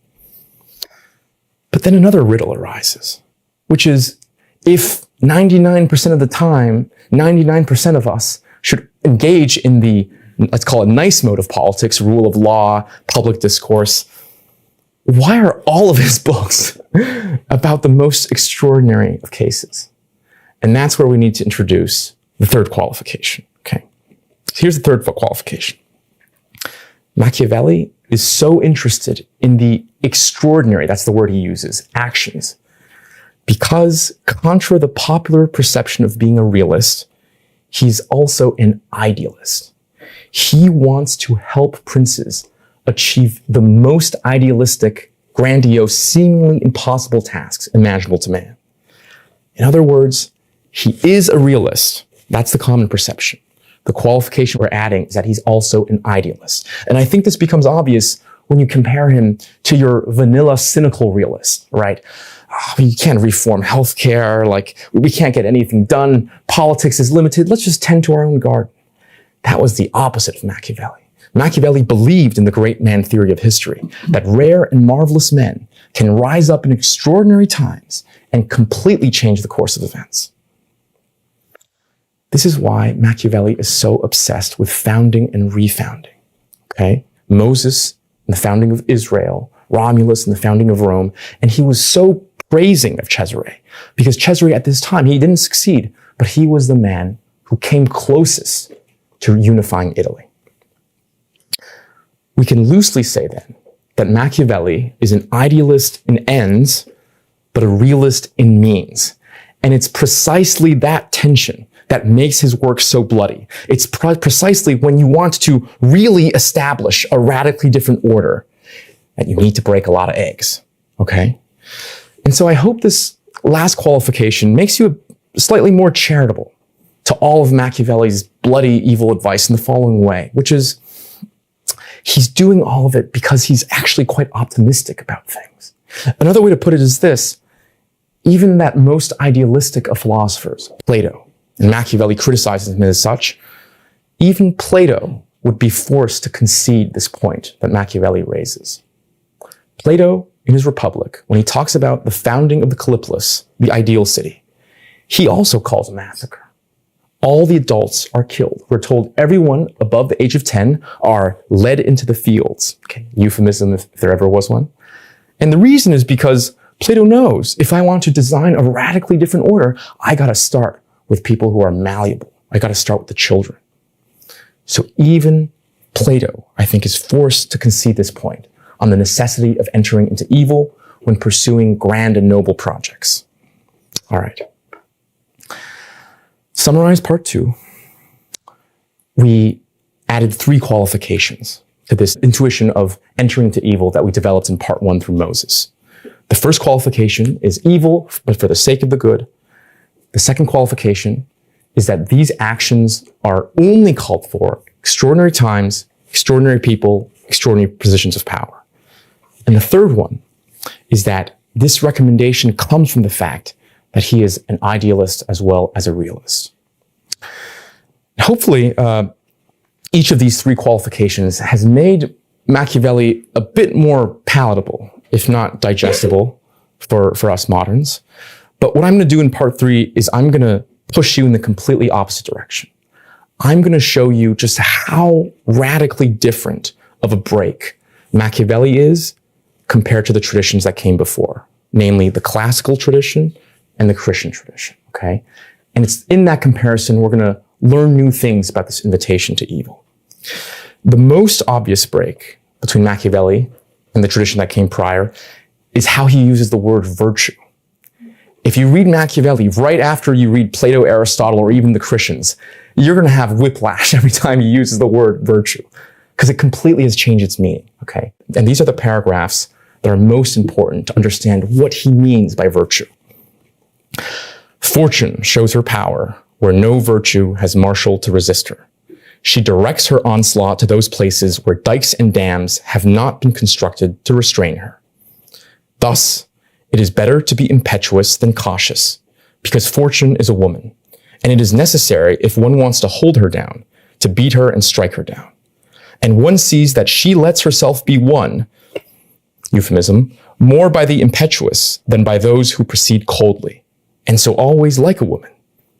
But then another riddle arises, which is, if 99% of the time, 99% of us should engage in the, let's call it nice mode of politics, rule of law, public discourse, why are all of his books about the most extraordinary of cases? And that's where we need to introduce the third qualification, okay? So here's the third qualification. Machiavelli is so interested in the extraordinary, that's the word he uses, actions, because contra the popular perception of being a realist, he's also an idealist. He wants to help princes achieve the most idealistic, grandiose, seemingly impossible tasks imaginable to man. In other words, he is a realist. That's the common perception. The qualification we're adding is that he's also an idealist. And I think this becomes obvious when you compare him to your vanilla, cynical realist, right? Oh, you can't reform healthcare, like we can't get anything done, politics is limited, let's just tend to our own garden. That was the opposite of Machiavelli. Machiavelli believed in the great man theory of history, that rare and marvelous men can rise up in extraordinary times and completely change the course of events. This is why Machiavelli is so obsessed with founding and refounding, okay? Moses and the founding of Israel, Romulus and the founding of Rome, and he was so praising of Cesare, because Cesare at this time, he didn't succeed, but he was the man who came closest to unifying Italy. We can loosely say then that Machiavelli is an idealist in ends, but a realist in means. And it's precisely that tension that makes his work so bloody. It's precisely when you want to really establish a radically different order that you need to break a lot of eggs, okay? And so I hope this last qualification makes you slightly more charitable to all of Machiavelli's bloody evil advice in the following way, which is, he's doing all of it because he's actually quite optimistic about things. Another way to put it is this: even that most idealistic of philosophers, Plato, and Machiavelli criticizes him as such, even Plato would be forced to concede this point that Machiavelli raises. Plato, in his Republic, when he talks about the founding of the Callipolis, the ideal city, he also calls a massacre. All the adults are killed. We're told everyone above the age of 10 are led into the fields. Okay, euphemism if there ever was one. And the reason is because Plato knows if I want to design a radically different order, I gotta start with people who are malleable. I gotta start with the children. So even Plato, I think, is forced to concede this point on the necessity of entering into evil when pursuing grand and noble projects. All right. Summarize part 2. We added 3 qualifications to this intuition of entering into evil that we developed in part 1 through Moses. The first qualification is evil, but for the sake of the good. The second qualification is that these actions are only called for extraordinary times, extraordinary people, extraordinary positions of power. And the third one is that this recommendation comes from the fact that he is an idealist as well as a realist. Hopefully, each of these three qualifications has made Machiavelli a bit more palatable, if not digestible, for us moderns. But what I'm going to do in part 3 is I'm going to push you in the completely opposite direction. I'm going to show you just how radically different of a break Machiavelli is compared to the traditions that came before, namely the classical tradition and the Christian tradition, okay? And it's in that comparison we're going to learn new things about this invitation to evil. The most obvious break between Machiavelli and the tradition that came prior is how he uses the word virtue. If you read Machiavelli right after you read Plato, Aristotle, or even the Christians, you're going to have whiplash every time he uses the word virtue, because it completely has changed its meaning, okay? And these are the paragraphs that are most important to understand what he means by virtue. Fortune shows her power where no virtue has marshaled to resist her. She directs her onslaught to those places where dikes and dams have not been constructed to restrain her. Thus, it is better to be impetuous than cautious, because fortune is a woman, and it is necessary, if one wants to hold her down, to beat her and strike her down. And one sees that she lets herself be won, euphemism, more by the impetuous than by those who proceed coldly. And so always like a woman,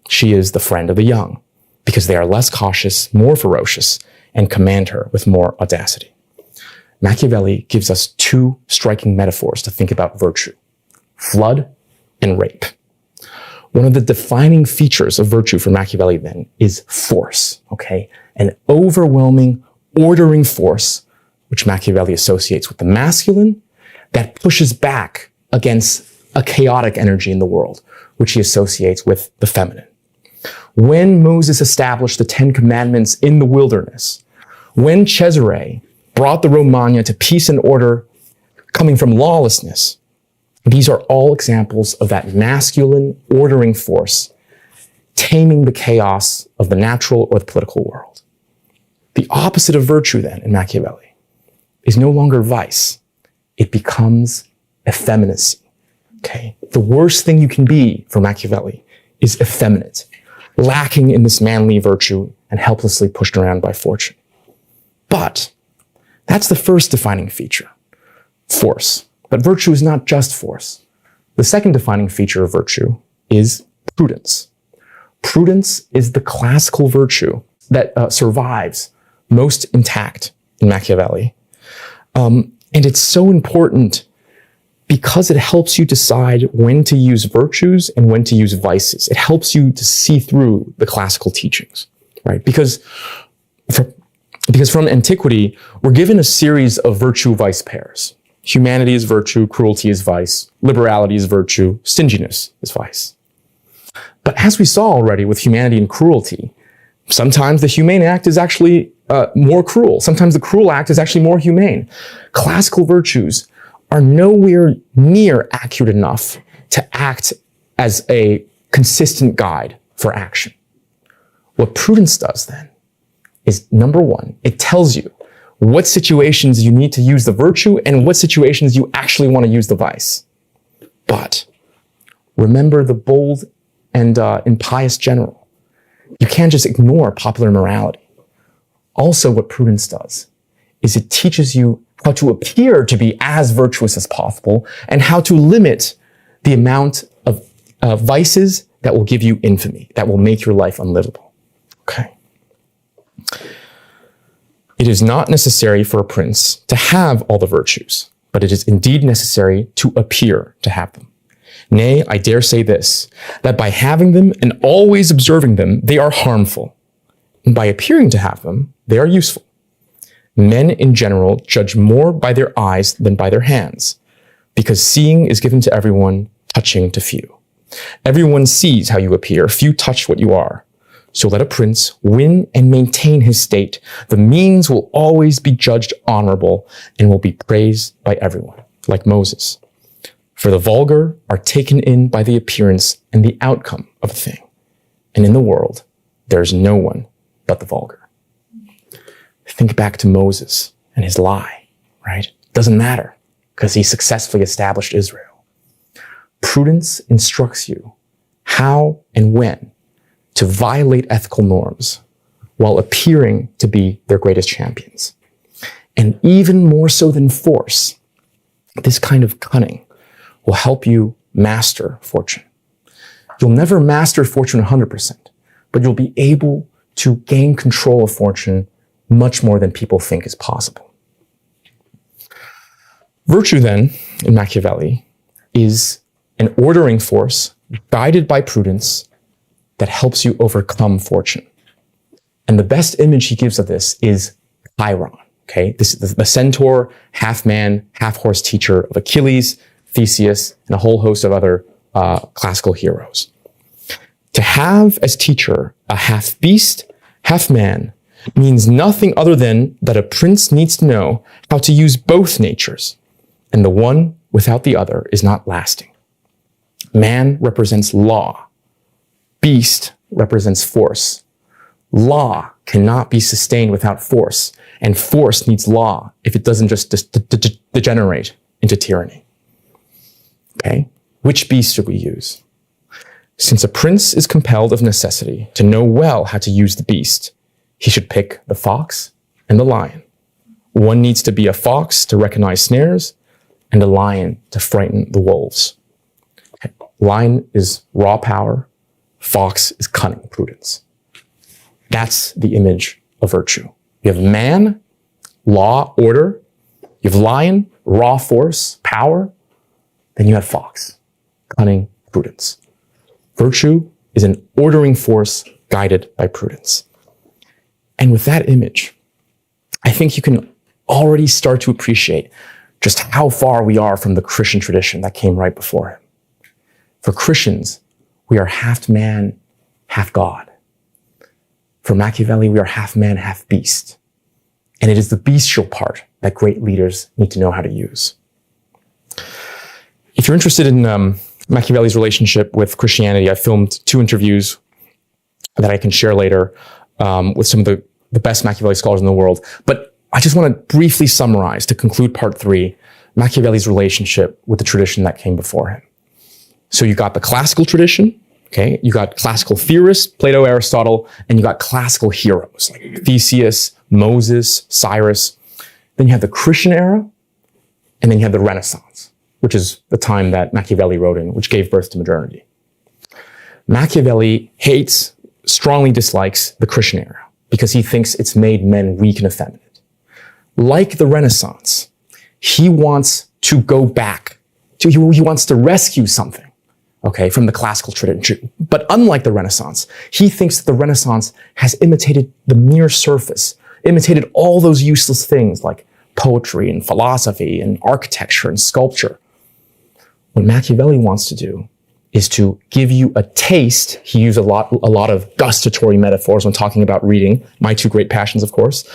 she is the friend of the young, because they are less cautious, more ferocious, and command her with more audacity. Machiavelli gives us two striking metaphors to think about virtue: flood and rape. One of the defining features of virtue for Machiavelli then is force, okay? An overwhelming, ordering force, which Machiavelli associates with the masculine, that pushes back against a chaotic energy in the world, which he associates with the feminine. When Moses established the 10 Commandments in the wilderness, when Cesare brought the Romagna to peace and order coming from lawlessness, these are all examples of that masculine ordering force taming the chaos of the natural or the political world. The opposite of virtue then in Machiavelli is no longer vice. It becomes effeminacy. Okay? The worst thing you can be for Machiavelli is effeminate, lacking in this manly virtue and helplessly pushed around by fortune. But that's the first defining feature, force. But virtue is not just force. The second defining feature of virtue is prudence. Prudence is the classical virtue that survives most intact in Machiavelli. And it's so important because it helps you decide when to use virtues and when to use vices. It helps you to see through the classical teachings, right? Because from antiquity, we're given a series of virtue-vice pairs. Humanity is virtue, cruelty is vice, liberality is virtue, stinginess is vice. But as we saw already with humanity and cruelty, sometimes the humane act is actually more cruel. Sometimes the cruel act is actually more humane. Classical virtues are nowhere near accurate enough to act as a consistent guide for action. What prudence does then is, number one, it tells you what situations you need to use the virtue and what situations you actually want to use the vice. But remember the bold and impious general. You can't just ignore popular morality. Also, what prudence does is it teaches you how to appear to be as virtuous as possible and how to limit the amount of vices that will give you infamy, that will make your life unlivable. Okay. It is not necessary for a prince to have all the virtues, but it is indeed necessary to appear to have them. Nay, I dare say this, that by having them and always observing them, they are harmful. And by appearing to have them, they are useful. Men in general judge more by their eyes than by their hands, because seeing is given to everyone, touching to few. Everyone sees how you appear, few touch what you are. So let a prince win and maintain his state. The means will always be judged honorable and will be praised by everyone, like Moses. For the vulgar are taken in by the appearance and the outcome of a thing. And in the world, there's no one but the vulgar. Think back to Moses and his lie, right? Doesn't matter because he successfully established Israel. Prudence instructs you how and when to violate ethical norms while appearing to be their greatest champions. And even more so than force, this kind of cunning will help you master fortune. You'll never master fortune 100%, but you'll be able to gain control of fortune much more than people think is possible. Virtue then, in Machiavelli, is an ordering force guided by prudence that helps you overcome fortune. And the best image he gives of this is Chiron. Okay, this is the centaur, half man, half horse teacher of Achilles, Theseus, and a whole host of other classical heroes. To have as teacher a half beast, half man means nothing other than that a prince needs to know how to use both natures, and the one without the other is not lasting. Man represents law. Beast represents force. Law cannot be sustained without force, and force needs law if it doesn't just degenerate into tyranny. Okay, which beast should we use? Since a prince is compelled of necessity to know well how to use the beast, he should pick the fox and the lion. One needs to be a fox to recognize snares, and a lion to frighten the wolves. Okay. Lion is raw power, fox is cunning prudence. That's the image of virtue. You have man, law, order. You have lion, raw force, power. Then you have fox, cunning, prudence. Virtue is an ordering force guided by prudence. And with that image, I think you can already start to appreciate just how far we are from the Christian tradition that came right before him. For Christians, we are half man, half God. For Machiavelli, we are half man, half beast. And it is the bestial part that great leaders need to know how to use. If you're interested in Machiavelli's relationship with Christianity, I filmed 2 interviews that I can share later with some of the best Machiavelli scholars in the world. But I just want to briefly summarize, to conclude part 3, Machiavelli's relationship with the tradition that came before him. So you got the classical tradition, okay? You got classical theorists, Plato, Aristotle, and you got classical heroes like Theseus, Moses, Cyrus. Then you have the Christian era, and then you have the Renaissance, which is the time that Machiavelli wrote in, which gave birth to modernity. Machiavelli hates, strongly dislikes the Christian era because he thinks it's made men weak and effeminate. Like the Renaissance, he wants to go back to, he wants to rescue something, okay, from the classical tradition. But unlike the Renaissance, he thinks that the Renaissance has imitated the mere surface, imitated all those useless things like poetry and philosophy and architecture and sculpture. What Machiavelli wants to do is to give you a taste. He used a lot of gustatory metaphors when talking about reading, my 2 great passions, of course.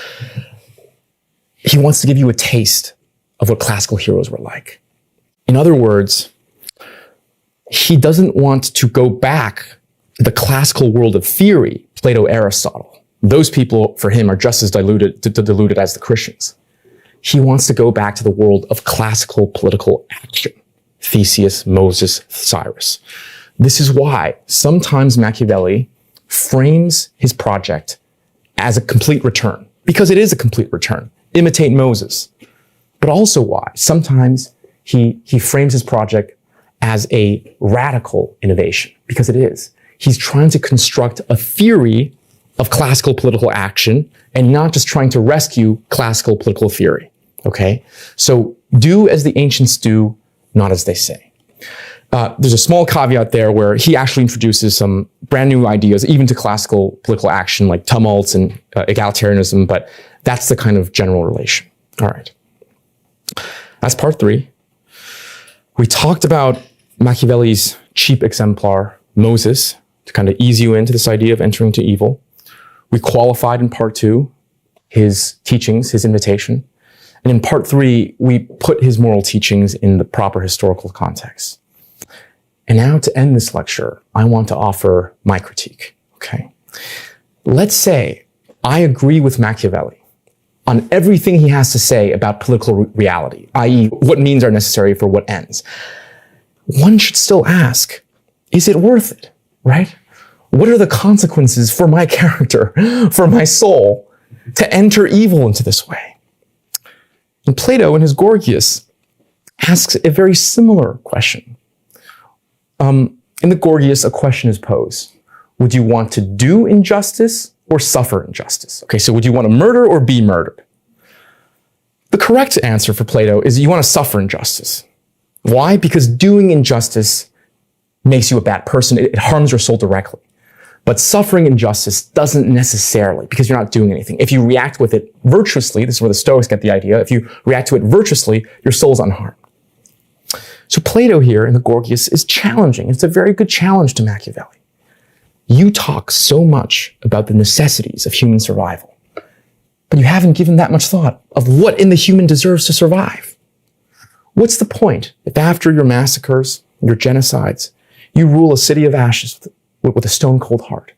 He wants to give you a taste of what classical heroes were like. In other words, he doesn't want to go back to the classical world of theory, Plato, Aristotle. Those people, for him, are just as diluted as the Christians. He wants to go back to the world of classical political action. Theseus, Moses, Cyrus. This is why sometimes Machiavelli frames his project as a complete return, because it is a complete return. Imitate Moses. But also why sometimes he frames his project as a radical innovation, because it is. He's trying to construct a theory of classical political action and not just trying to rescue classical political theory. Okay? So do as the ancients do, not as they say. There's a small caveat there where he actually introduces some brand new ideas, even to classical political action, like tumults and egalitarianism, but that's the kind of general relation. All right. That's part 3. We talked about Machiavelli's cheap exemplar, Moses, to kind of ease you into this idea of entering to evil. We qualified in part 2 his teachings, his invitation. And in part 3, we put his moral teachings in the proper historical context. And now to end this lecture, I want to offer my critique, okay? Let's say I agree with Machiavelli on everything he has to say about political reality, i.e. what means are necessary for what ends. One should still ask, is it worth it, right? What are the consequences for my character, for my soul, to enter evil into this way? And Plato, in his Gorgias, asks a very similar question. In the Gorgias, a question is posed. Would you want to do injustice or suffer injustice? Okay, so would you want to murder or be murdered? The correct answer for Plato is you want to suffer injustice. Why? Because doing injustice makes you a bad person. It harms your soul directly. But suffering injustice doesn't necessarily, because you're not doing anything. If you react with it virtuously, this is where the Stoics get the idea, if you react to it virtuously, your soul's unharmed. So Plato here in the Gorgias is challenging. It's a very good challenge to Machiavelli. You talk so much about the necessities of human survival, but you haven't given that much thought of what in the human deserves to survive. What's the point if after your massacres, your genocides, you rule a city of ashes with a stone cold heart?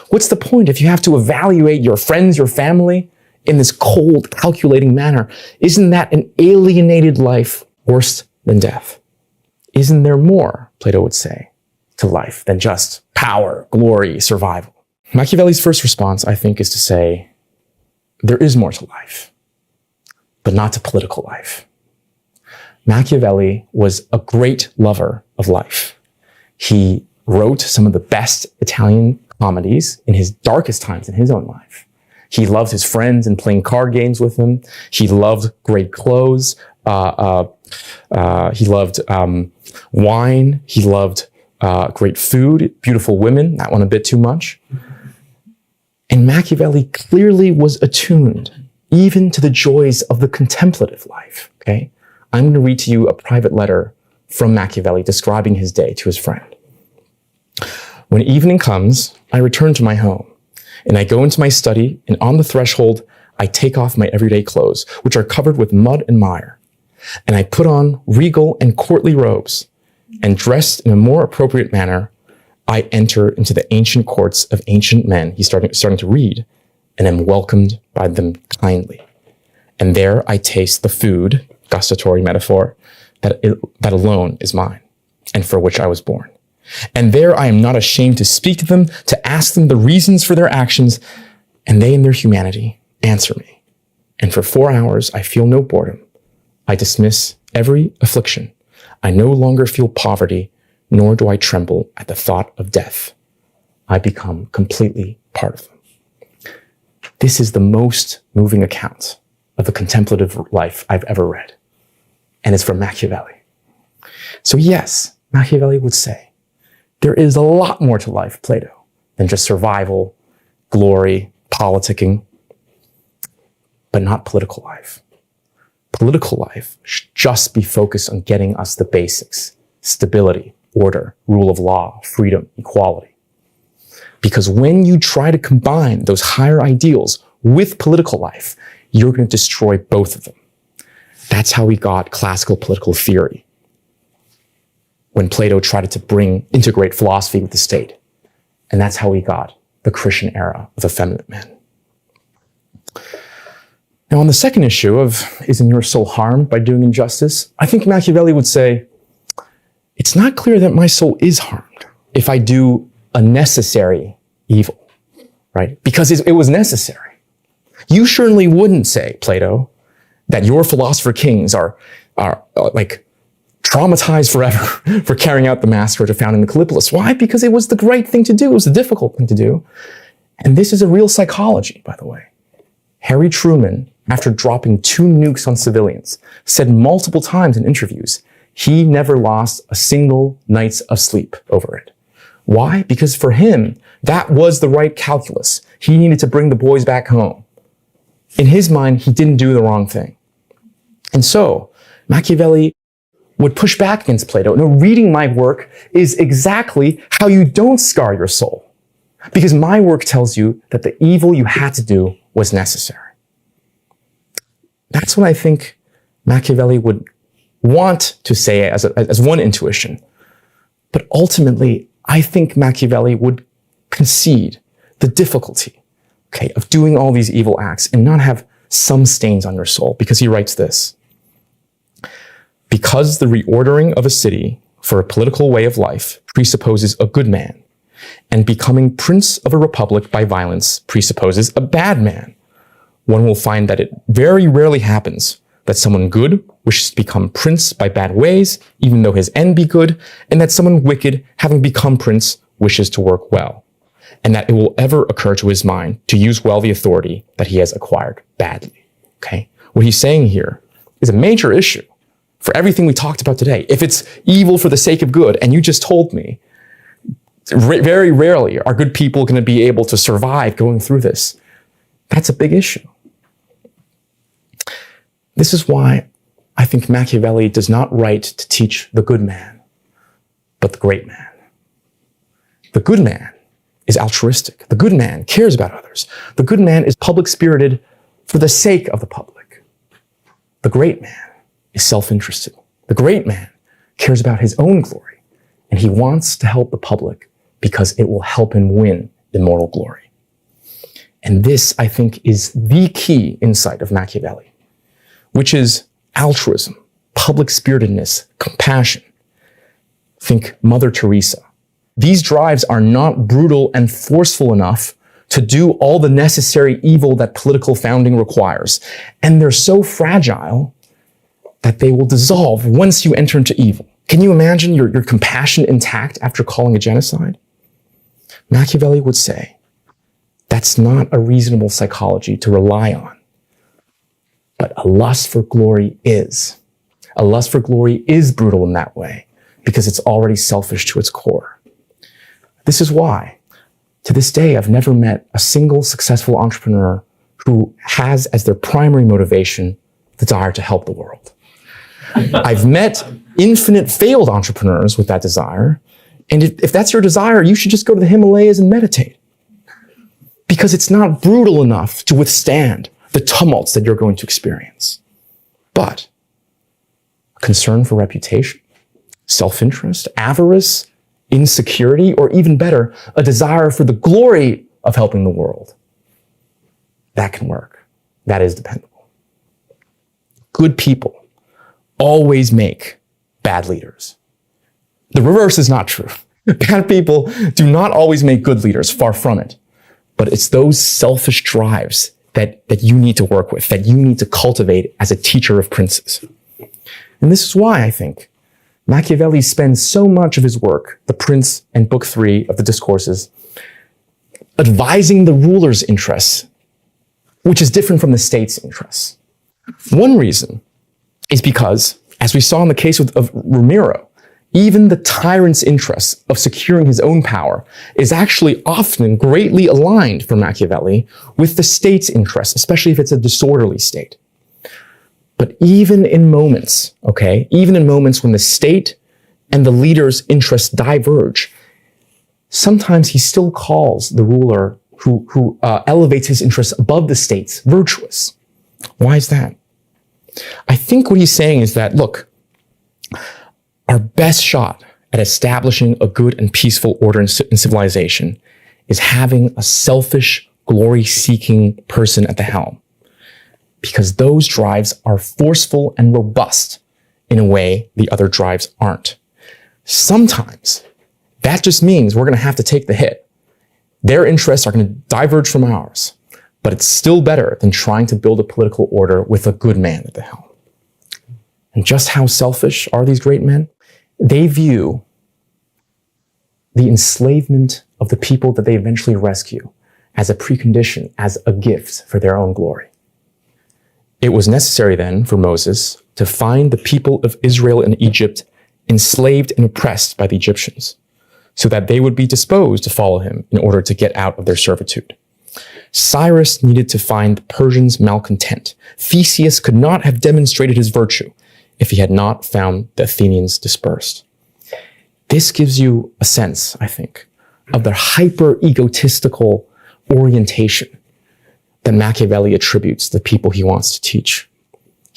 What's the point if you have to evaluate your friends, your family in this cold, calculating manner? Isn't that an alienated life worse than death? Isn't there more, Plato would say, to life than just power, glory, survival? Machiavelli's first response, I think, is to say, there is more to life, but not to political life. Machiavelli was a great lover of life. He wrote some of the best Italian comedies in his darkest times in his own life. He loved his friends and playing card games with them. He loved great clothes. He loved wine. He loved great food, beautiful women. That one a bit too much. And Machiavelli clearly was attuned even to the joys of the contemplative life. Okay, I'm going to read to you a private letter from Machiavelli describing his day to his friend. When evening comes, I return to my home, and I go into my study, and on the threshold, I take off my everyday clothes, which are covered with mud and mire, and I put on regal and courtly robes, and dressed in a more appropriate manner, I enter into the ancient courts of ancient men. He's starting to read, and am welcomed by them kindly. And there I taste the food, gustatory metaphor, that alone is mine, and for which I was born. And there I am not ashamed to speak to them, to ask them the reasons for their actions, and they in their humanity answer me. And for 4 hours I feel no boredom. I dismiss every affliction. I no longer feel poverty, nor do I tremble at the thought of death. I become completely part of them. This is the most moving account of the contemplative life I've ever read. And it's from Machiavelli. So yes, Machiavelli would say, there is a lot more to life, Plato, than just survival, glory, politicking, but not political life. Political life should just be focused on getting us the basics: stability, order, rule of law, freedom, equality. Because when you try to combine those higher ideals with political life, you're going to destroy both of them. That's how we got classical political theory, when Plato tried to integrate philosophy with the state. And that's how we got the Christian era of effeminate men. Now, on the second issue of, isn't your soul harmed by doing injustice? I think Machiavelli would say, it's not clear that my soul is harmed if I do a necessary evil, right? Because it was necessary. You surely wouldn't say, Plato, that your philosopher kings are like traumatized forever for carrying out the massacre found in the Callipolis. Why? Because it was the right thing to do. It was the difficult thing to do. And this is a real psychology, by the way. Harry Truman, after dropping 2 nukes on civilians, said multiple times in interviews, he never lost a single night's of sleep over it. Why? Because for him, that was the right calculus. He needed to bring the boys back home. In his mind, he didn't do the wrong thing. And so, Machiavelli would push back against Plato. No, reading my work is exactly how you don't scar your soul. Because my work tells you that the evil you had to do was necessary. That's what I think Machiavelli would want to say it as one intuition. But ultimately, I think Machiavelli would concede the difficulty, okay, of doing all these evil acts and not have some stains on your soul, because he writes this: because the reordering of a city for a political way of life presupposes a good man, and becoming prince of a republic by violence presupposes a bad man, one will find that it very rarely happens that someone good wishes to become prince by bad ways, even though his end be good, and that someone wicked, having become prince, wishes to work well, and that it will ever occur to his mind to use well the authority that he has acquired badly. Okay? What he's saying here is a major issue for everything we talked about today. If it's evil for the sake of good, and you just told me, very rarely are good people going to be able to survive going through this. That's a big issue. This is why I think Machiavelli does not write to teach the good man, but the great man. The good man is altruistic. The good man cares about others. The good man is public-spirited for the sake of the public. The great man is self-interested. The great man cares about his own glory, and he wants to help the public because it will help him win immortal glory. And this, I think, is the key insight of Machiavelli, which is altruism, public-spiritedness, compassion. Think Mother Teresa. These drives are not brutal and forceful enough to do all the necessary evil that political founding requires. And they're so fragile that they will dissolve once you enter into evil. Can you imagine your compassion intact after calling a genocide? Machiavelli would say, that's not a reasonable psychology to rely on. But a lust for glory is. A lust for glory is brutal in that way because it's already selfish to its core. This is why, to this day, I've never met a single successful entrepreneur who has as their primary motivation the desire to help the world. I've met infinite failed entrepreneurs with that desire, and if that's your desire, you should just go to the Himalayas and meditate. Because it's not brutal enough to withstand the tumults that you're going to experience. But concern for reputation, self-interest, avarice, insecurity, or even better, a desire for the glory of helping the world, that can work. That is dependable. Good people always make bad leaders. The reverse is not true. Bad people do not always make good leaders, far from it. But it's those selfish drives that you need to work with, that you need to cultivate as a teacher of princes. And this is why I think Machiavelli spends so much of his work, The Prince and Book 3 of the Discourses, advising the ruler's interests, which is different from the state's interests. One reason is because, as we saw in the case of Ramiro, even the tyrant's interests of securing his own power is actually often greatly aligned for Machiavelli with the state's interests, especially if it's a disorderly state. But even in moments, even in moments when the state and the leader's interests diverge, sometimes he still calls the ruler who elevates his interests above the state's virtuous. Why is that? I think what he's saying is that, look, our best shot at establishing a good and peaceful order in civilization is having a selfish, glory-seeking person at the helm, because those drives are forceful and robust in a way the other drives aren't. Sometimes that just means we're going to have to take the hit. Their interests are going to diverge from ours, but it's still better than trying to build a political order with a good man at the helm. And just how selfish are these great men? They view the enslavement of the people that they eventually rescue as a precondition, as a gift for their own glory. It was necessary then for Moses to find the people of Israel and Egypt enslaved and oppressed by the Egyptians, so that they would be disposed to follow him in order to get out of their servitude. Cyrus needed to find the Persians malcontent. Theseus could not have demonstrated his virtue if he had not found the Athenians dispersed. This gives you a sense, I think, of the hyper-egotistical orientation that Machiavelli attributes to the people he wants to teach.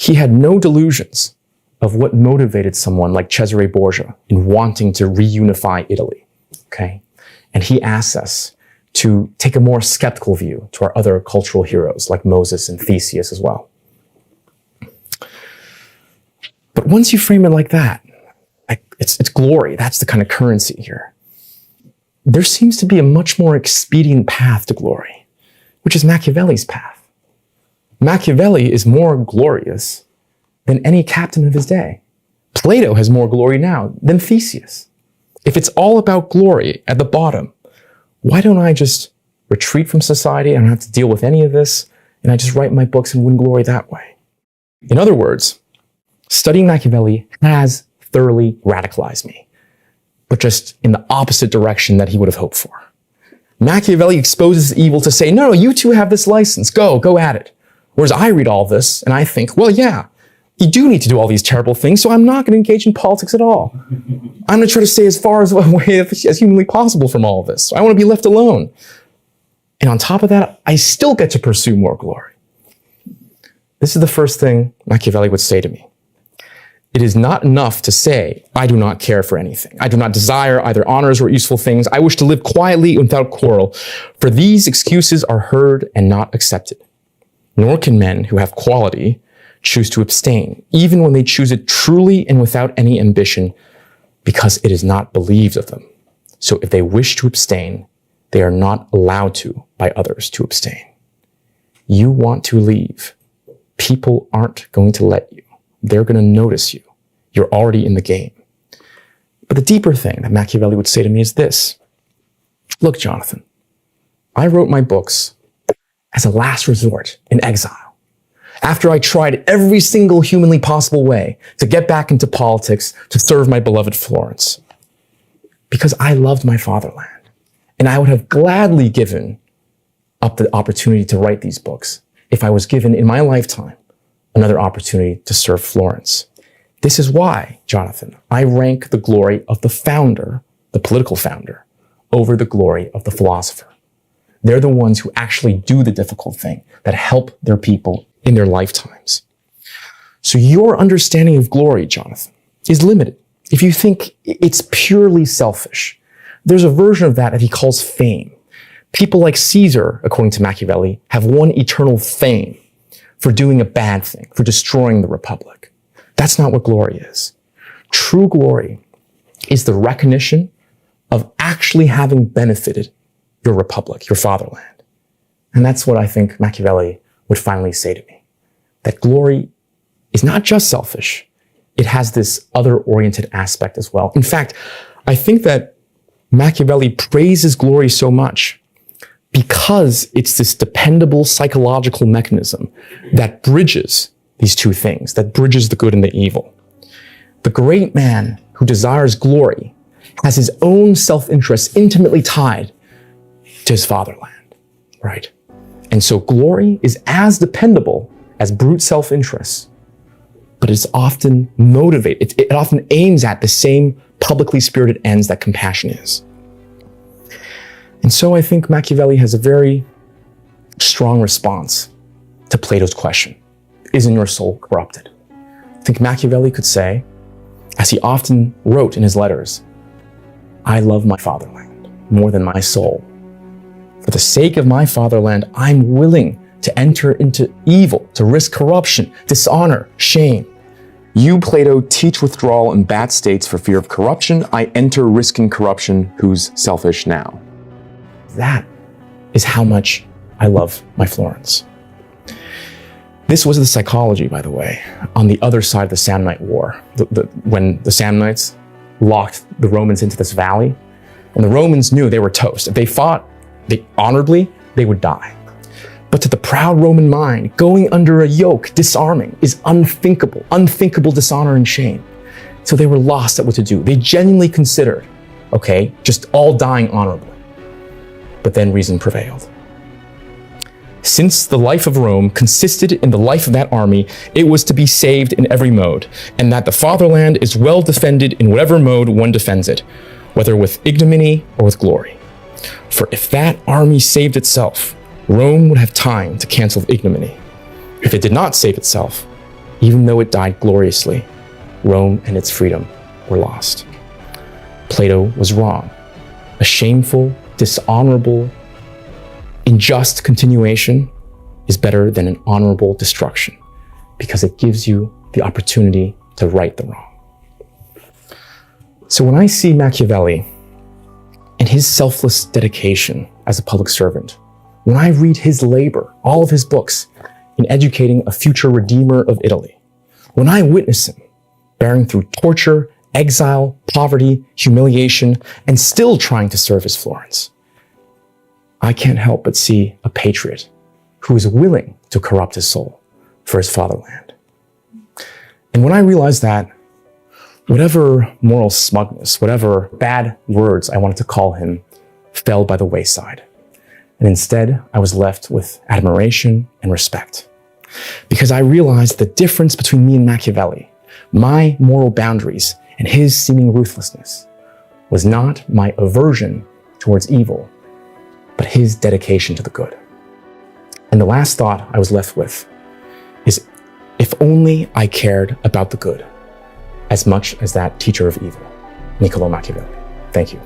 He had no delusions of what motivated someone like Cesare Borgia in wanting to reunify Italy, okay? And he asks us to take a more skeptical view to our other cultural heroes like Moses and Theseus as well. But once you frame it like that, like it's glory, that's the kind of currency here. There seems to be a much more expedient path to glory, which is Machiavelli's path. Machiavelli is more glorious than any captain of his day. Plato has more glory now than Theseus. If it's all about glory at the bottom, why don't I just retreat from society? I don't have to deal with any of this, and I just write my books and win glory that way. In other words, studying Machiavelli has thoroughly radicalized me, but just in the opposite direction that he would have hoped for. Machiavelli exposes evil to say, no, you two have this license, go at it. Whereas I read all this and I think, well, yeah, you do need to do all these terrible things, so I'm not going to engage in politics at all. I'm going to try to stay as far away as humanly possible from all of this. I want to be left alone. And on top of that, I still get to pursue more glory. This is the first thing Machiavelli would say to me. It is not enough to say, I do not care for anything. I do not desire either honors or useful things. I wish to live quietly without quarrel, for these excuses are heard and not accepted. Nor can men who have quality choose to abstain, even when they choose it truly and without any ambition, because it is not believed of them. So if they wish to abstain, they are not allowed to by others to abstain. You want to leave. People aren't going to let you. They're going to notice you. You're already in the game. But the deeper thing that Machiavelli would say to me is this. Look, Jonathan, I wrote my books as a last resort in exile. After I tried every single humanly possible way to get back into politics to serve my beloved Florence. Because I loved my fatherland. And I would have gladly given up the opportunity to write these books if I was given in my lifetime another opportunity to serve Florence. This is why, Jonathan, I rank the glory of the founder, the political founder, over the glory of the philosopher. They're the ones who actually do the difficult thing, that help their people in their lifetimes. So your understanding of glory, Jonathan, is limited. If you think it's purely selfish, there's a version of that he calls fame. People like Caesar, according to Machiavelli, have won eternal fame for doing a bad thing, for destroying the republic. That's not what glory is. True glory is the recognition of actually having benefited your republic, your fatherland. And that's what I think Machiavelli would finally say to me. That glory is not just selfish. It has this other-oriented aspect as well. In fact, I think that Machiavelli praises glory so much because it's this dependable psychological mechanism that bridges these two things, that bridges the good and the evil. The great man who desires glory has his own self-interest intimately tied to his fatherland, right? And so glory is as dependable as brute self-interest, but it's often motivated, it often aims at the same publicly spirited ends that compassion is. And so I think Machiavelli has a very strong response to Plato's question, isn't your soul corrupted? I think Machiavelli could say, as he often wrote in his letters, I love my fatherland more than my soul. For the sake of my fatherland, I'm willing to enter into evil, to risk corruption, dishonor, shame. You, Plato, teach withdrawal in bad states for fear of corruption. I enter risking corruption, who's selfish now. That is how much I love my Florence. This was the psychology, by the way, on the other side of the Samnite War, when the Samnites locked the Romans into this valley, and the Romans knew they were toast. If they fought honorably, they would die. But to the proud Roman mind, going under a yoke, disarming, is unthinkable dishonor and shame. So they were lost at what to do. They genuinely considered, okay, just all dying honorably. But then reason prevailed. Since the life of Rome consisted in the life of that army, it was to be saved in every mode, and that the fatherland is well defended in whatever mode one defends it, whether with ignominy or with glory. For if that army saved itself, Rome would have time to cancel ignominy. If it did not save itself, Even though it died gloriously, Rome and its freedom were lost. Plato was wrong. A shameful, dishonorable, unjust continuation is better than an honorable destruction because it gives you the opportunity to right the wrong. So when I see Machiavelli and his selfless dedication as a public servant, when I read his labor, all of his books, in educating a future redeemer of Italy, when I witness him bearing through torture, exile, poverty, humiliation, and still trying to serve his Florence, I can't help but see a patriot who is willing to corrupt his soul for his fatherland. And when I realized that, whatever moral smugness, whatever bad words I wanted to call him, fell by the wayside. And instead, I was left with admiration and respect. Because I realized the difference between me and Machiavelli, my moral boundaries and his seeming ruthlessness, was not my aversion towards evil, but his dedication to the good. And the last thought I was left with is, if only I cared about the good as much as that teacher of evil, Niccolò Machiavelli. Thank you.